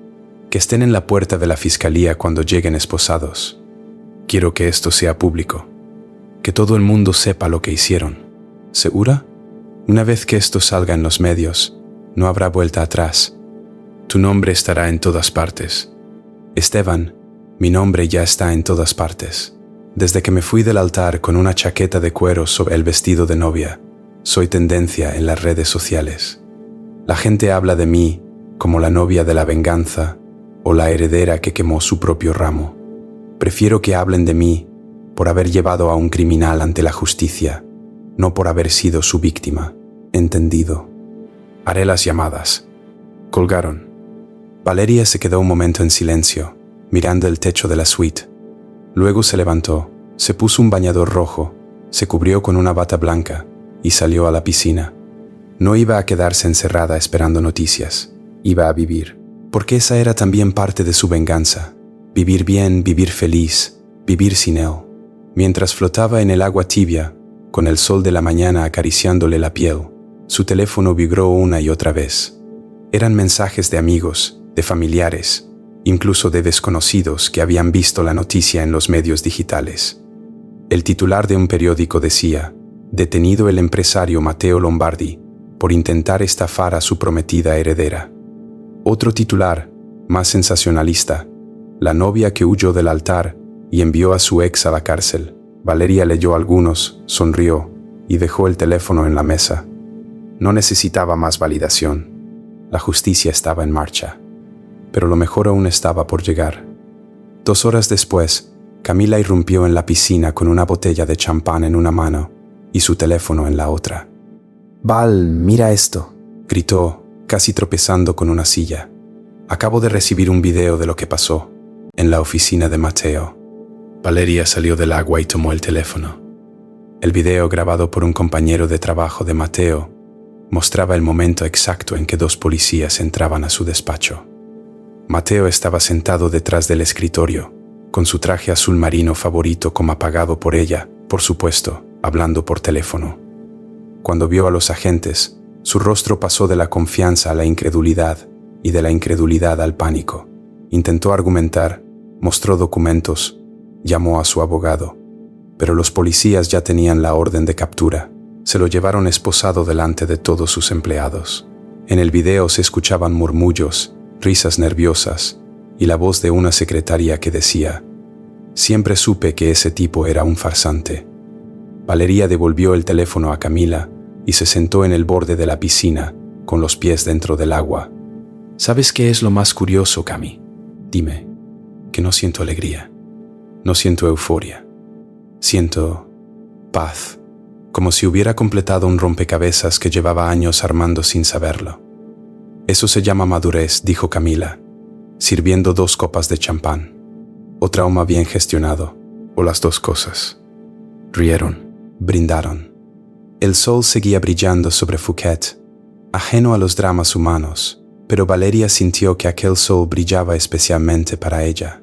que estén en la puerta de la fiscalía cuando lleguen esposados. Quiero que esto sea público, que todo el mundo sepa lo que hicieron. ¿Segura? Una vez que esto salga en los medios, no habrá vuelta atrás. Tu nombre estará en todas partes. Esteban, mi nombre ya está en todas partes. Desde que me fui del altar con una chaqueta de cuero sobre el vestido de novia, soy tendencia en las redes sociales. La gente habla de mí como la novia de la venganza o la heredera que quemó su propio ramo. Prefiero que hablen de mí por haber llevado a un criminal ante la justicia, no por haber sido su víctima. ¿Entendido? Haré las llamadas. Colgaron. Valeria se quedó un momento en silencio, mirando el techo de la suite. Luego se levantó, se puso un bañador rojo, se cubrió con una bata blanca y salió a la piscina. No iba a quedarse encerrada esperando noticias. Iba a vivir, porque esa era también parte de su venganza. Vivir bien, vivir feliz, vivir sin él. Mientras flotaba en el agua tibia, con el sol de la mañana acariciándole la piel, su teléfono vibró una y otra vez. Eran mensajes de amigos, de familiares, incluso de desconocidos que habían visto la noticia en los medios digitales. El titular de un periódico decía: detenido el empresario Matteo Lombardi por intentar estafar a su prometida heredera. Otro titular, más sensacionalista: la novia que huyó del altar y envió a su ex a la cárcel. Valeria leyó algunos, sonrió y dejó el teléfono en la mesa. No necesitaba más validación. La justicia estaba en marcha. Pero lo mejor aún estaba por llegar. 2 horas después, Camila irrumpió en la piscina con una botella de champán en una mano y su teléfono en la otra. «Val, mira esto», gritó, casi tropezando con una silla. «Acabo de recibir un video de lo que pasó en la oficina de Mateo». Valeria salió del agua y tomó el teléfono. El video, grabado por un compañero de trabajo de Mateo, mostraba el momento exacto en que 2 policías entraban a su despacho. Mateo estaba sentado detrás del escritorio, con su traje azul marino favorito como apagado por ella, por supuesto, hablando por teléfono. Cuando vio a los agentes, su rostro pasó de la confianza a la incredulidad y de la incredulidad al pánico. Intentó argumentar, mostró documentos, llamó a su abogado, pero los policías ya tenían la orden de captura. Se lo llevaron esposado delante de todos sus empleados. En el video se escuchaban murmullos, risas nerviosas y la voz de una secretaria que decía: «Siempre supe que ese tipo era un farsante». Valeria devolvió el teléfono a Camila y se sentó en el borde de la piscina, con los pies dentro del agua. «¿Sabes qué es lo más curioso, Cami? Dime, que no siento alegría, no siento euforia, siento paz, como si hubiera completado un rompecabezas que llevaba años armando sin saberlo». «Eso se llama madurez», dijo Camila, sirviendo 2 copas de champán. «O trauma bien gestionado, o las 2 cosas». Rieron, brindaron. El sol seguía brillando sobre Phuket, ajeno a los dramas humanos, pero Valeria sintió que aquel sol brillaba especialmente para ella.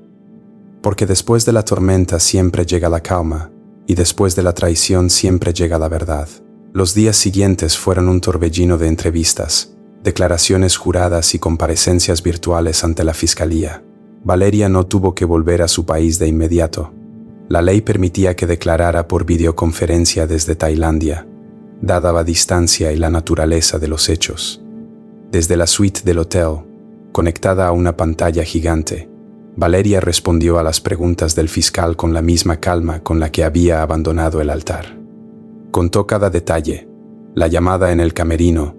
Porque después de la tormenta siempre llega la calma, y después de la traición siempre llega la verdad. Los días siguientes fueron un torbellino de entrevistas, declaraciones juradas y comparecencias virtuales ante la fiscalía. Valeria no tuvo que volver a su país de inmediato. La ley permitía que declarara por videoconferencia desde Tailandia, dada la distancia y la naturaleza de los hechos. Desde la suite del hotel, conectada a una pantalla gigante, Valeria respondió a las preguntas del fiscal con la misma calma con la que había abandonado el altar. Contó cada detalle: la llamada en el camerino,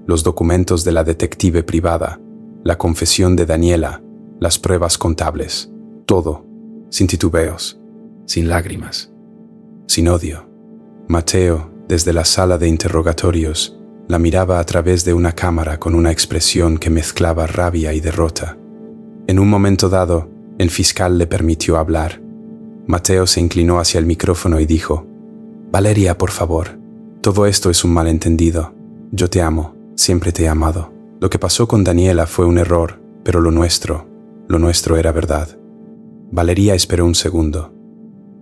los documentos de la detective privada, la confesión de Daniela, las pruebas contables, todo, sin titubeos, sin lágrimas, sin odio. Mateo, desde la sala de interrogatorios, la miraba a través de una cámara con una expresión que mezclaba rabia y derrota. En un momento dado, el fiscal le permitió hablar. Mateo se inclinó hacia el micrófono y dijo: «Valeria, por favor, todo esto es un malentendido. Yo te amo, siempre te he amado. Lo que pasó con Daniela fue un error, pero lo nuestro era verdad». Valeria esperó un segundo.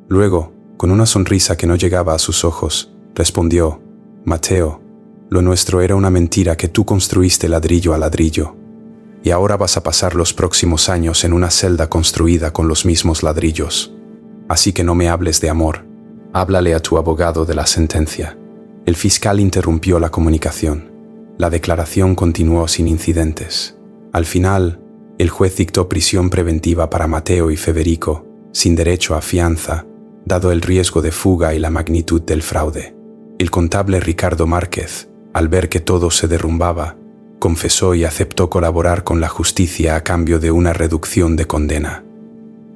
Luego, con una sonrisa que no llegaba a sus ojos, respondió: «Mateo, lo nuestro era una mentira que tú construiste ladrillo a ladrillo. Y ahora vas a pasar los próximos años en una celda construida con los mismos ladrillos. Así que no me hables de amor. Háblale a tu abogado de la sentencia». El fiscal interrumpió la comunicación. La declaración continuó sin incidentes. Al final, el juez dictó prisión preventiva para Mateo y Federico, sin derecho a fianza, dado el riesgo de fuga y la magnitud del fraude. El contable Ricardo Márquez, al ver que todo se derrumbaba, confesó y aceptó colaborar con la justicia a cambio de una reducción de condena.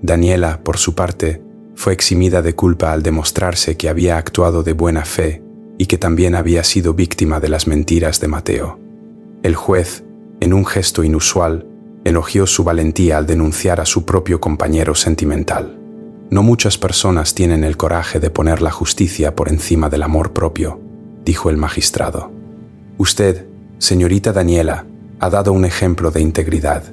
Daniela, por su parte, fue eximida de culpa al demostrarse que había actuado de buena fe y que también había sido víctima de las mentiras de Mateo. El juez, en un gesto inusual, elogió su valentía al denunciar a su propio compañero sentimental. «No muchas personas tienen el coraje de poner la justicia por encima del amor propio», dijo el magistrado. «Usted, señorita Daniela, ha dado un ejemplo de integridad».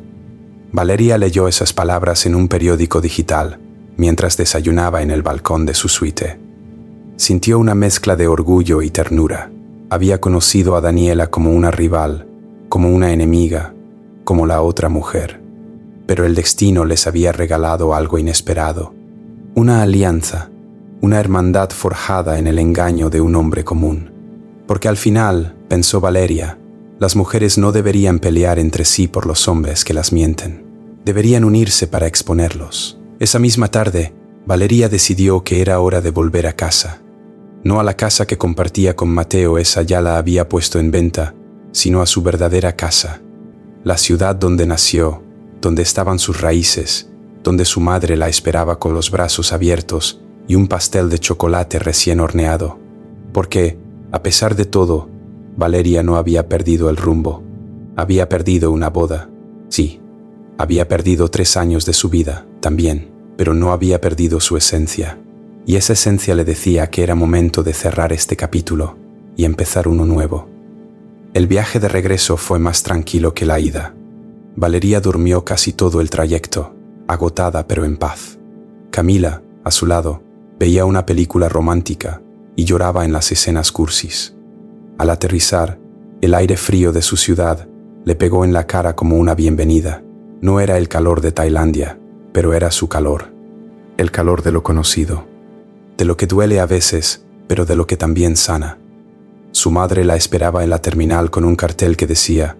Valeria leyó esas palabras en un periódico digital mientras desayunaba en el balcón de su suite. Sintió una mezcla de orgullo y ternura. Había conocido a Daniela como una rival, como una enemiga, como la otra mujer. Pero el destino les había regalado algo inesperado. Una alianza, una hermandad forjada en el engaño de un hombre común. Porque al final, pensó Valeria, las mujeres no deberían pelear entre sí por los hombres que las mienten. Deberían unirse para exponerlos. Esa misma tarde, Valeria decidió que era hora de volver a casa. No a la casa que compartía con Mateo, esa ya la había puesto en venta, sino a su verdadera casa. La ciudad donde nació, donde estaban sus raíces, donde su madre la esperaba con los brazos abiertos y un pastel de chocolate recién horneado. Porque, a pesar de todo, Valeria no había perdido el rumbo. Había perdido una boda. Sí, había perdido 3 años de su vida, también, pero no había perdido su esencia. Y esa esencia le decía que era momento de cerrar este capítulo y empezar uno nuevo. El viaje de regreso fue más tranquilo que la ida. Valeria durmió casi todo el trayecto, agotada pero en paz. Camila, a su lado, veía una película romántica y lloraba en las escenas cursis. Al aterrizar, el aire frío de su ciudad le pegó en la cara como una bienvenida. No era el calor de Tailandia, pero era su calor. El calor de lo conocido. De lo que duele a veces, pero de lo que también sana. Su madre la esperaba en la terminal con un cartel que decía: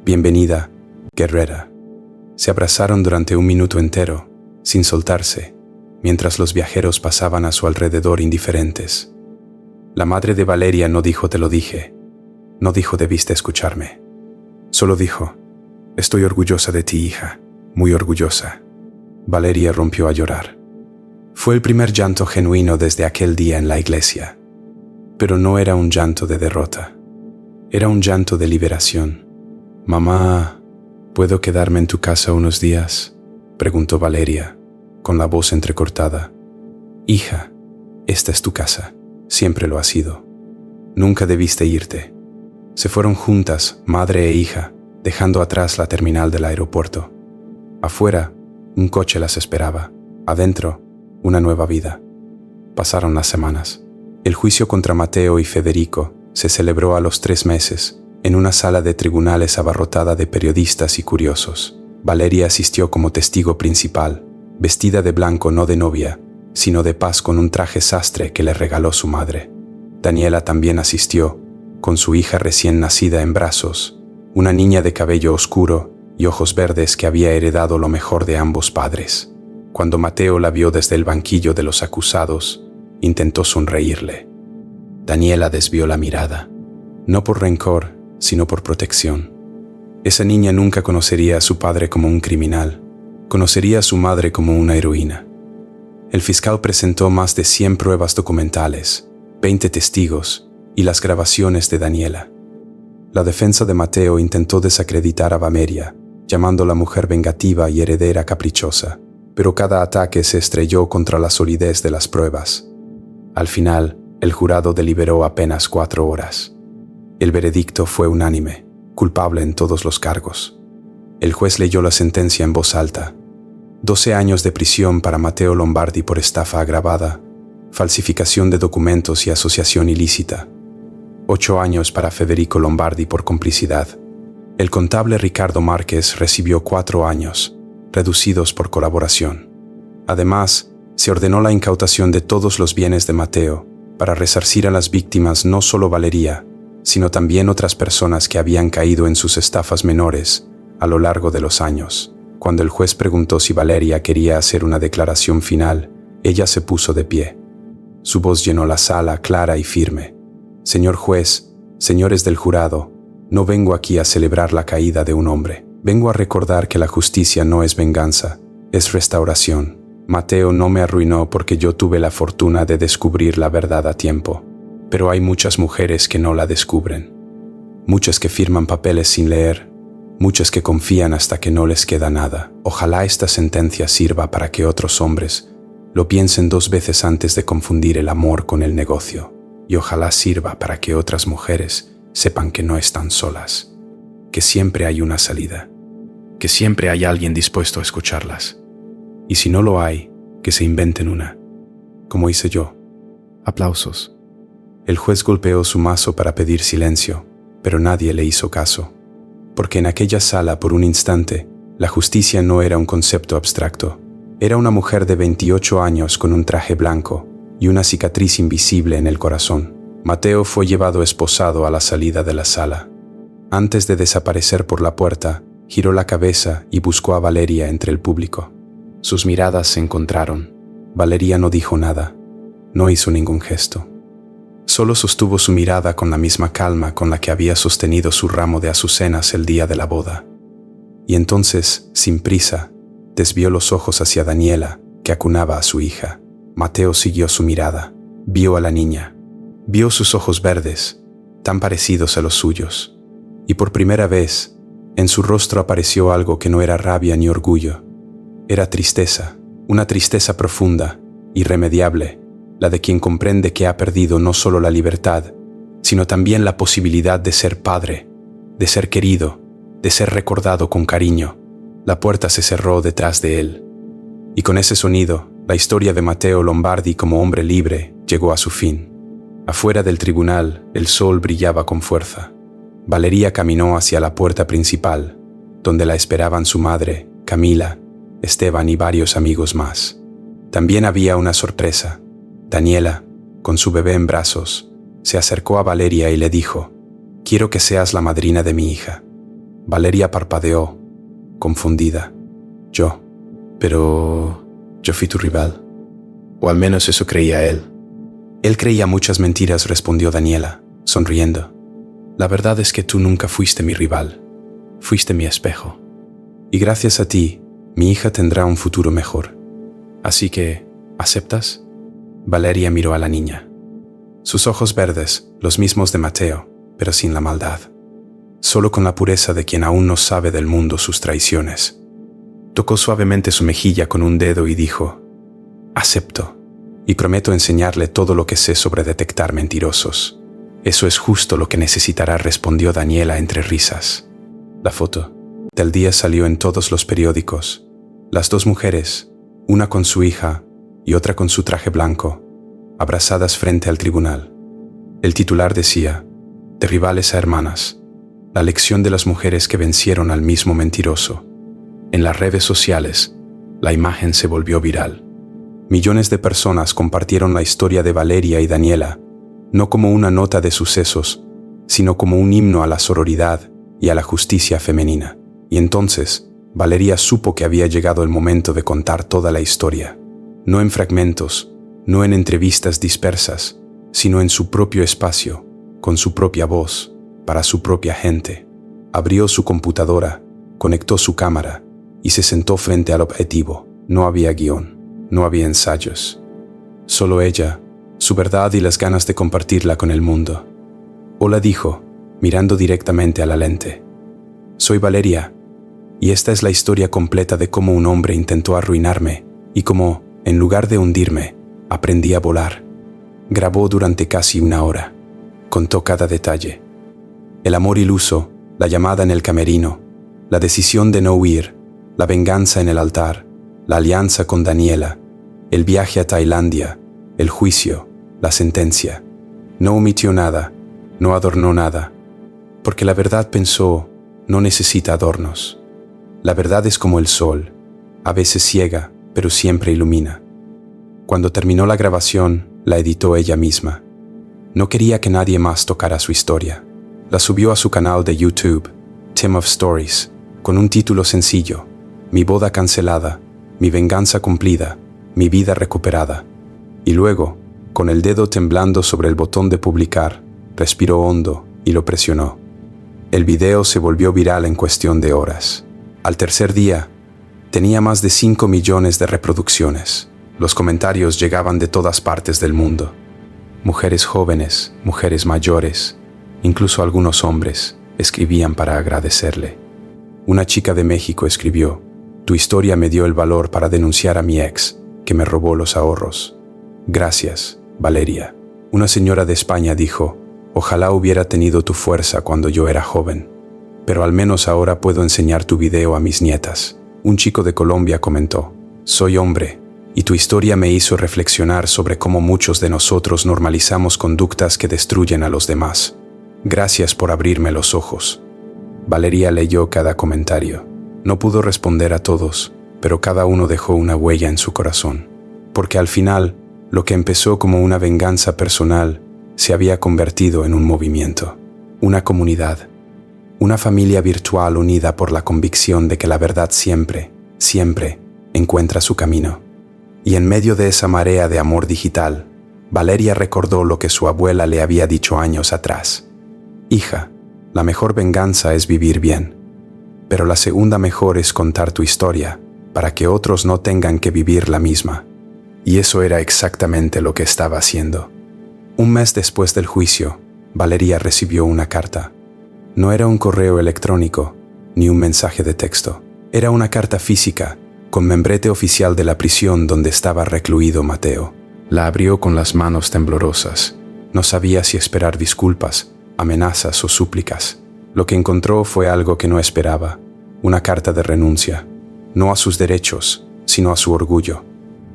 «Bienvenida, guerrera». Se abrazaron durante 1 minuto entero, sin soltarse, mientras los viajeros pasaban a su alrededor indiferentes. La madre de Valeria no dijo «te lo dije», no dijo «debiste escucharme». Solo dijo: «Estoy orgullosa de ti, hija, muy orgullosa». Valeria rompió a llorar. Fue el primer llanto genuino desde aquel día en la iglesia. Pero no era un llanto de derrota. Era un llanto de liberación. «Mamá, ¿puedo quedarme en tu casa unos días?», preguntó Valeria, con la voz entrecortada. «Hija, esta es tu casa. Siempre lo ha sido. Nunca debiste irte». Se fueron juntas, madre e hija, dejando atrás la terminal del aeropuerto. Afuera, un coche las esperaba. Adentro, una nueva vida. Pasaron las semanas. El juicio contra Matteo y Federico se celebró a los 3 meses, en una sala de tribunales abarrotada de periodistas y curiosos. Valeria asistió como testigo principal, vestida de blanco no de novia, sino de paz con un traje sastre que le regaló su madre. Daniela también asistió, con su hija recién nacida en brazos, una niña de cabello oscuro y ojos verdes que había heredado lo mejor de ambos padres. Cuando Matteo la vio desde el banquillo de los acusados, intentó sonreírle. Daniela desvió la mirada, no por rencor, sino por protección. Esa niña nunca conocería a su padre como un criminal, conocería a su madre como una heroína. El fiscal presentó más de 100 pruebas documentales, 20 testigos y las grabaciones de Daniela. La defensa de Matteo intentó desacreditar a Valeria, llamándola mujer vengativa y heredera caprichosa, pero cada ataque se estrelló contra la solidez de las pruebas. Al final, el jurado deliberó apenas 4 horas. El veredicto fue unánime, culpable en todos los cargos. El juez leyó la sentencia en voz alta. 12 años de prisión para Matteo Lombardi por estafa agravada, falsificación de documentos y asociación ilícita. 8 años para Federico Lombardi por complicidad. El contable Ricardo Márquez recibió 4 años, reducidos por colaboración. Además, se ordenó la incautación de todos los bienes de Matteo para resarcir a las víctimas no solo Valeria, sino también otras personas que habían caído en sus estafas menores a lo largo de los años. Cuando el juez preguntó si Valeria quería hacer una declaración final, ella se puso de pie. Su voz llenó la sala clara y firme. Señor juez, señores del jurado, no vengo aquí a celebrar la caída de un hombre. Vengo a recordar que la justicia no es venganza, es restauración. Matteo no me arruinó porque yo tuve la fortuna de descubrir la verdad a tiempo. Pero hay muchas mujeres que no la descubren. Muchas que firman papeles sin leer. Muchas que confían hasta que no les queda nada. Ojalá esta sentencia sirva para que otros hombres lo piensen 2 veces antes de confundir el amor con el negocio. Y ojalá sirva para que otras mujeres sepan que no están solas, que siempre hay una salida, que siempre hay alguien dispuesto a escucharlas. Y si no lo hay, que se inventen una, como hice yo. Aplausos. El juez golpeó su mazo para pedir silencio, pero nadie le hizo caso. Porque en aquella sala, por un instante, la justicia no era un concepto abstracto. Era una mujer de 28 años con un traje blanco y una cicatriz invisible en el corazón. Matteo fue llevado esposado a la salida de la sala. Antes de desaparecer por la puerta, giró la cabeza y buscó a Valeria entre el público. Sus miradas se encontraron. Valeria no dijo nada, no hizo ningún gesto. Solo sostuvo su mirada con la misma calma con la que había sostenido su ramo de azucenas el día de la boda. Y entonces, sin prisa, desvió los ojos hacia Daniela, que acunaba a su hija. Matteo siguió su mirada, vio a la niña, vio sus ojos verdes, tan parecidos a los suyos, y por primera vez, en su rostro apareció algo que no era rabia ni orgullo. Era tristeza, una tristeza profunda, irremediable, la de quien comprende que ha perdido no solo la libertad, sino también la posibilidad de ser padre, de ser querido, de ser recordado con cariño. La puerta se cerró detrás de él, y con ese sonido, la historia de Matteo Lombardi como hombre libre llegó a su fin. Afuera del tribunal, el sol brillaba con fuerza. Valeria caminó hacia la puerta principal, donde la esperaban su madre, Camila, Esteban y varios amigos más. También había una sorpresa. Daniela, con su bebé en brazos, se acercó a Valeria y le dijo: «Quiero que seas la madrina de mi hija». Valeria parpadeó, confundida. Pero yo fui tu rival. O al menos eso creía él. Él creía muchas mentiras, respondió Daniela, sonriendo. La verdad es que tú nunca fuiste mi rival. Fuiste mi espejo. Y gracias a ti, mi hija tendrá un futuro mejor. Así que, ¿aceptas? Valeria miró a la niña. Sus ojos verdes, los mismos de Matteo, pero sin la maldad. Solo con la pureza de quien aún no sabe del mundo sus traiciones. Tocó suavemente su mejilla con un dedo y dijo: «Acepto, y prometo enseñarle todo lo que sé sobre detectar mentirosos». «Eso es justo lo que necesitará», respondió Daniela entre risas. La foto del día salió en todos los periódicos. Las dos mujeres, una con su hija y otra con su traje blanco, abrazadas frente al tribunal. El titular decía: de rivales a hermanas, la lección de las mujeres que vencieron al mismo mentiroso. En las redes sociales, la imagen se volvió viral. Millones de personas compartieron la historia de Valeria y Daniela, no como una nota de sucesos, sino como un himno a la sororidad y a la justicia femenina. Y entonces, Valeria supo que había llegado el momento de contar toda la historia, no en fragmentos, no en entrevistas dispersas, sino en su propio espacio, con su propia voz, para su propia gente. Abrió su computadora, conectó su cámara y se sentó frente al objetivo. No había guión, no había ensayos. Solo ella, su verdad y las ganas de compartirla con el mundo. Hola, dijo, mirando directamente a la lente. Soy Valeria, y esta es la historia completa de cómo un hombre intentó arruinarme y cómo, en lugar de hundirme, aprendí a volar. Grabó durante casi una hora. Contó cada detalle. El amor iluso, la llamada en el camerino, la decisión de no huir, la venganza en el altar, la alianza con Daniela, el viaje a Tailandia, el juicio, la sentencia. No omitió nada, no adornó nada, porque la verdad, pensó, no necesita adornos. La verdad es como el sol, a veces ciega, pero siempre ilumina. Cuando terminó la grabación, la editó ella misma. No quería que nadie más tocara su historia. La subió a su canal de YouTube, Tim of Stories, con un título sencillo: Mi boda cancelada, mi venganza cumplida, mi vida recuperada. Y luego, con el dedo temblando sobre el botón de publicar, respiró hondo y lo presionó. El video se volvió viral en cuestión de horas. Al tercer día, tenía más de 5 millones de reproducciones. Los comentarios llegaban de todas partes del mundo. Mujeres jóvenes, mujeres mayores, incluso algunos hombres, escribían para agradecerle. Una chica de México escribió: tu historia me dio el valor para denunciar a mi ex, que me robó los ahorros. Gracias, Valeria. Una señora de España dijo: ojalá hubiera tenido tu fuerza cuando yo era joven, pero al menos ahora puedo enseñar tu video a mis nietas. Un chico de Colombia comentó: soy hombre, y tu historia me hizo reflexionar sobre cómo muchos de nosotros normalizamos conductas que destruyen a los demás. Gracias por abrirme los ojos. Valeria leyó cada comentario. No pudo responder a todos, pero cada uno dejó una huella en su corazón. Porque al final, lo que empezó como una venganza personal se había convertido en un movimiento, una comunidad, una familia virtual unida por la convicción de que la verdad siempre, siempre encuentra su camino. Y en medio de esa marea de amor digital, Valeria recordó lo que su abuela le había dicho años atrás. Hija, la mejor venganza es vivir bien, pero la segunda mejor es contar tu historia para que otros no tengan que vivir la misma. Y eso era exactamente lo que estaba haciendo. Un mes después del juicio, Valeria recibió una carta. No era un correo electrónico, ni un mensaje de texto. Era una carta física, con membrete oficial de la prisión donde estaba recluido Mateo. La abrió con las manos temblorosas. No sabía si esperar disculpas, amenazas o súplicas. Lo que encontró fue algo que no esperaba: una carta de renuncia, no a sus derechos, sino a su orgullo.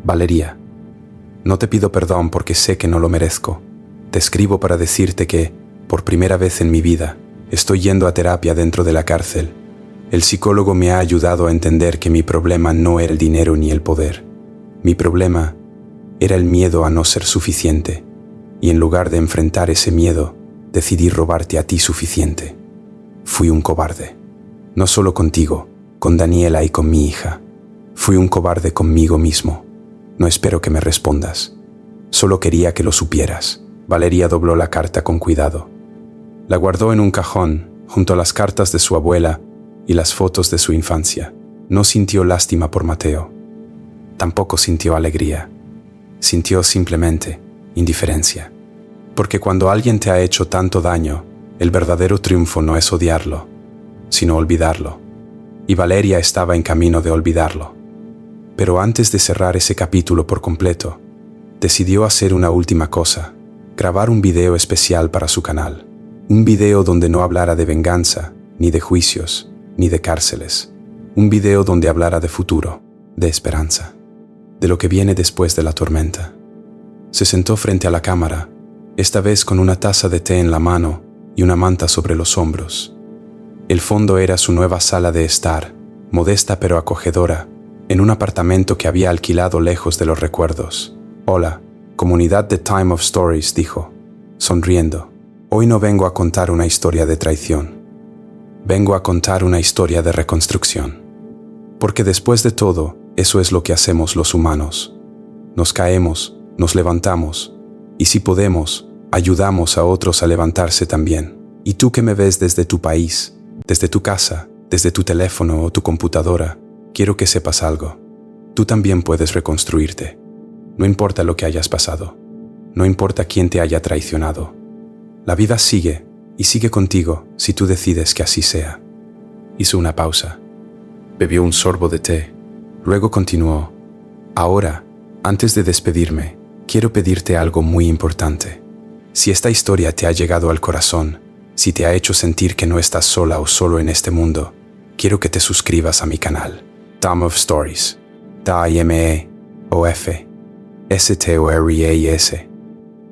Valeria, no te pido perdón porque sé que no lo merezco. Te escribo para decirte que, por primera vez en mi vida, estoy yendo a terapia dentro de la cárcel. El psicólogo me ha ayudado a entender que mi problema no era el dinero ni el poder. Mi problema era el miedo a no ser suficiente, y en lugar de enfrentar ese miedo, decidí robarte a ti suficiente. Fui un cobarde. No solo contigo, con Daniela y con mi hija. Fui un cobarde conmigo mismo. No espero que me respondas. Solo quería que lo supieras. Valeria dobló la carta con cuidado. La guardó en un cajón, junto a las cartas de su abuela y las fotos de su infancia. No sintió lástima por Mateo. Tampoco sintió alegría. Sintió simplemente indiferencia. Porque cuando alguien te ha hecho tanto daño, el verdadero triunfo no es odiarlo, sino olvidarlo. Y Valeria estaba en camino de olvidarlo. Pero antes de cerrar ese capítulo por completo, decidió hacer una última cosa: grabar un video especial para su canal. Un video donde no hablara de venganza, ni de juicios, ni de cárceles. Un video donde hablara de futuro, de esperanza, de lo que viene después de la tormenta. Se sentó frente a la cámara, esta vez con una taza de té en la mano y una manta sobre los hombros. El fondo era su nueva sala de estar, modesta pero acogedora, en un apartamento que había alquilado lejos de los recuerdos. «Hola, comunidad de Time of Stories», dijo, sonriendo. «Hoy no vengo a contar una historia de traición. Vengo a contar una historia de reconstrucción. Porque después de todo, eso es lo que hacemos los humanos. Nos caemos, nos levantamos, y si podemos, ayudamos a otros a levantarse también. Y tú que me ves desde tu país, desde tu casa, desde tu teléfono o tu computadora, quiero que sepas algo. Tú también puedes reconstruirte. No importa lo que hayas pasado. No importa quién te haya traicionado. La vida sigue, y sigue contigo si tú decides que así sea». Hizo una pausa. Bebió un sorbo de té. Luego continuó. «Ahora, antes de despedirme, quiero pedirte algo muy importante. Si esta historia te ha llegado al corazón, si te ha hecho sentir que no estás sola o solo en este mundo, quiero que te suscribas a mi canal. Time of Stories. TIMEOF-STORIAS.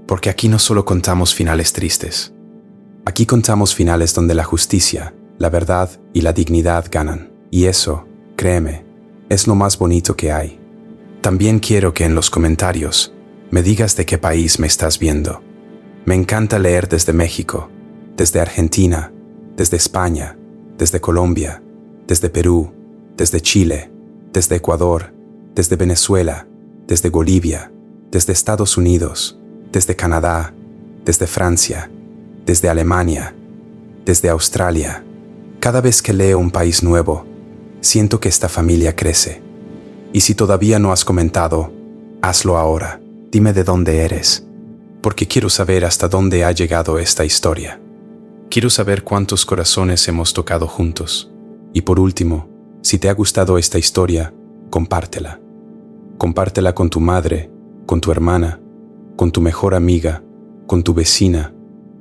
Porque aquí no solo contamos finales tristes. Aquí contamos finales donde la justicia, la verdad y la dignidad ganan. Y eso, créeme, es lo más bonito que hay. También quiero que en los comentarios me digas de qué país me estás viendo. Me encanta leer desde México, desde Argentina, desde España, desde Colombia, desde Perú, desde Chile, desde Ecuador, desde Venezuela, desde Bolivia, desde Estados Unidos, desde Canadá, desde Francia, desde Alemania, desde Australia. Cada vez que leo un país nuevo, siento que esta familia crece. Y si todavía no has comentado, hazlo ahora. Dime de dónde eres, porque quiero saber hasta dónde ha llegado esta historia. Quiero saber cuántos corazones hemos tocado juntos. Y por último, si te ha gustado esta historia, compártela. Compártela con tu madre, con tu hermana, con tu mejor amiga, con tu vecina,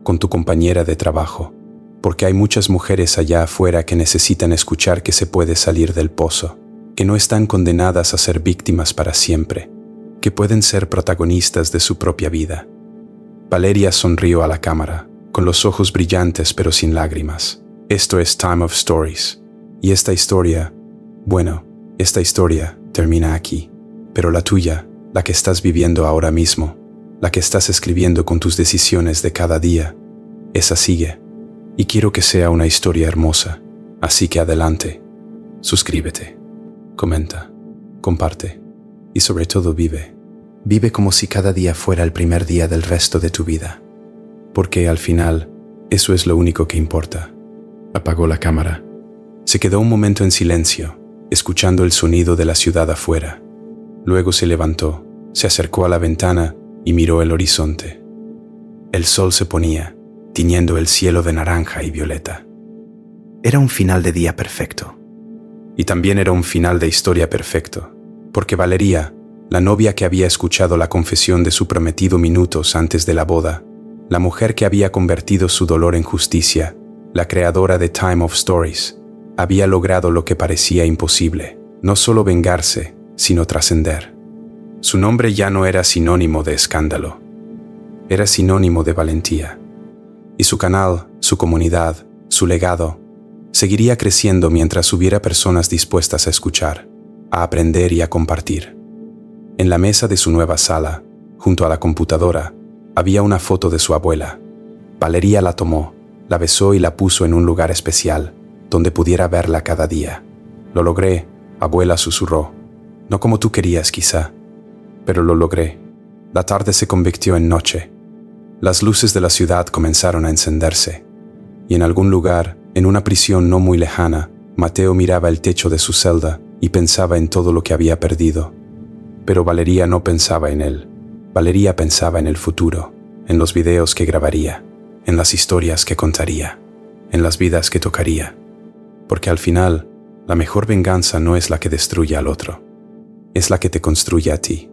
con tu compañera de trabajo, porque hay muchas mujeres allá afuera que necesitan escuchar que se puede salir del pozo, que no están condenadas a ser víctimas para siempre, que pueden ser protagonistas de su propia vida. Valeria sonrió a la cámara, con los ojos brillantes pero sin lágrimas. Esto es Time of Stories. Y esta historia, bueno, esta historia termina aquí. Pero la tuya, la que estás viviendo ahora mismo, la que estás escribiendo con tus decisiones de cada día, esa sigue. Y quiero que sea una historia hermosa. Así que adelante. Suscríbete. Comenta. Comparte. Y sobre todo vive. Vive como si cada día fuera el primer día del resto de tu vida. Porque al final, eso es lo único que importa. Apagó la cámara. Se quedó un momento en silencio, escuchando el sonido de la ciudad afuera. Luego se levantó, se acercó a la ventana y miró el horizonte. El sol se ponía, tiñendo el cielo de naranja y violeta. Era un final de día perfecto. Y también era un final de historia perfecto, porque Valeria, la novia que había escuchado la confesión de su prometido minutos antes de la boda, la mujer que había convertido su dolor en justicia, la creadora de Time of Stories, había logrado lo que parecía imposible, no solo vengarse, sino trascender. Su nombre ya no era sinónimo de escándalo, era sinónimo de valentía. Y su canal, su comunidad, su legado, seguiría creciendo mientras hubiera personas dispuestas a escuchar, a aprender y a compartir. En la mesa de su nueva sala, junto a la computadora, había una foto de su abuela. Valeria la tomó, la besó y la puso en un lugar especial, donde pudiera verla cada día. «Lo logré», abuela susurró. «No como tú querías, quizá, pero lo logré». La tarde se convirtió en noche. Las luces de la ciudad comenzaron a encenderse. Y en algún lugar, en una prisión no muy lejana, Mateo miraba el techo de su celda y pensaba en todo lo que había perdido. Pero Valeria no pensaba en él. Valeria pensaba en el futuro, en los videos que grabaría, en las historias que contaría, en las vidas que tocaría. Porque al final, la mejor venganza no es la que destruye al otro, es la que te construye a ti.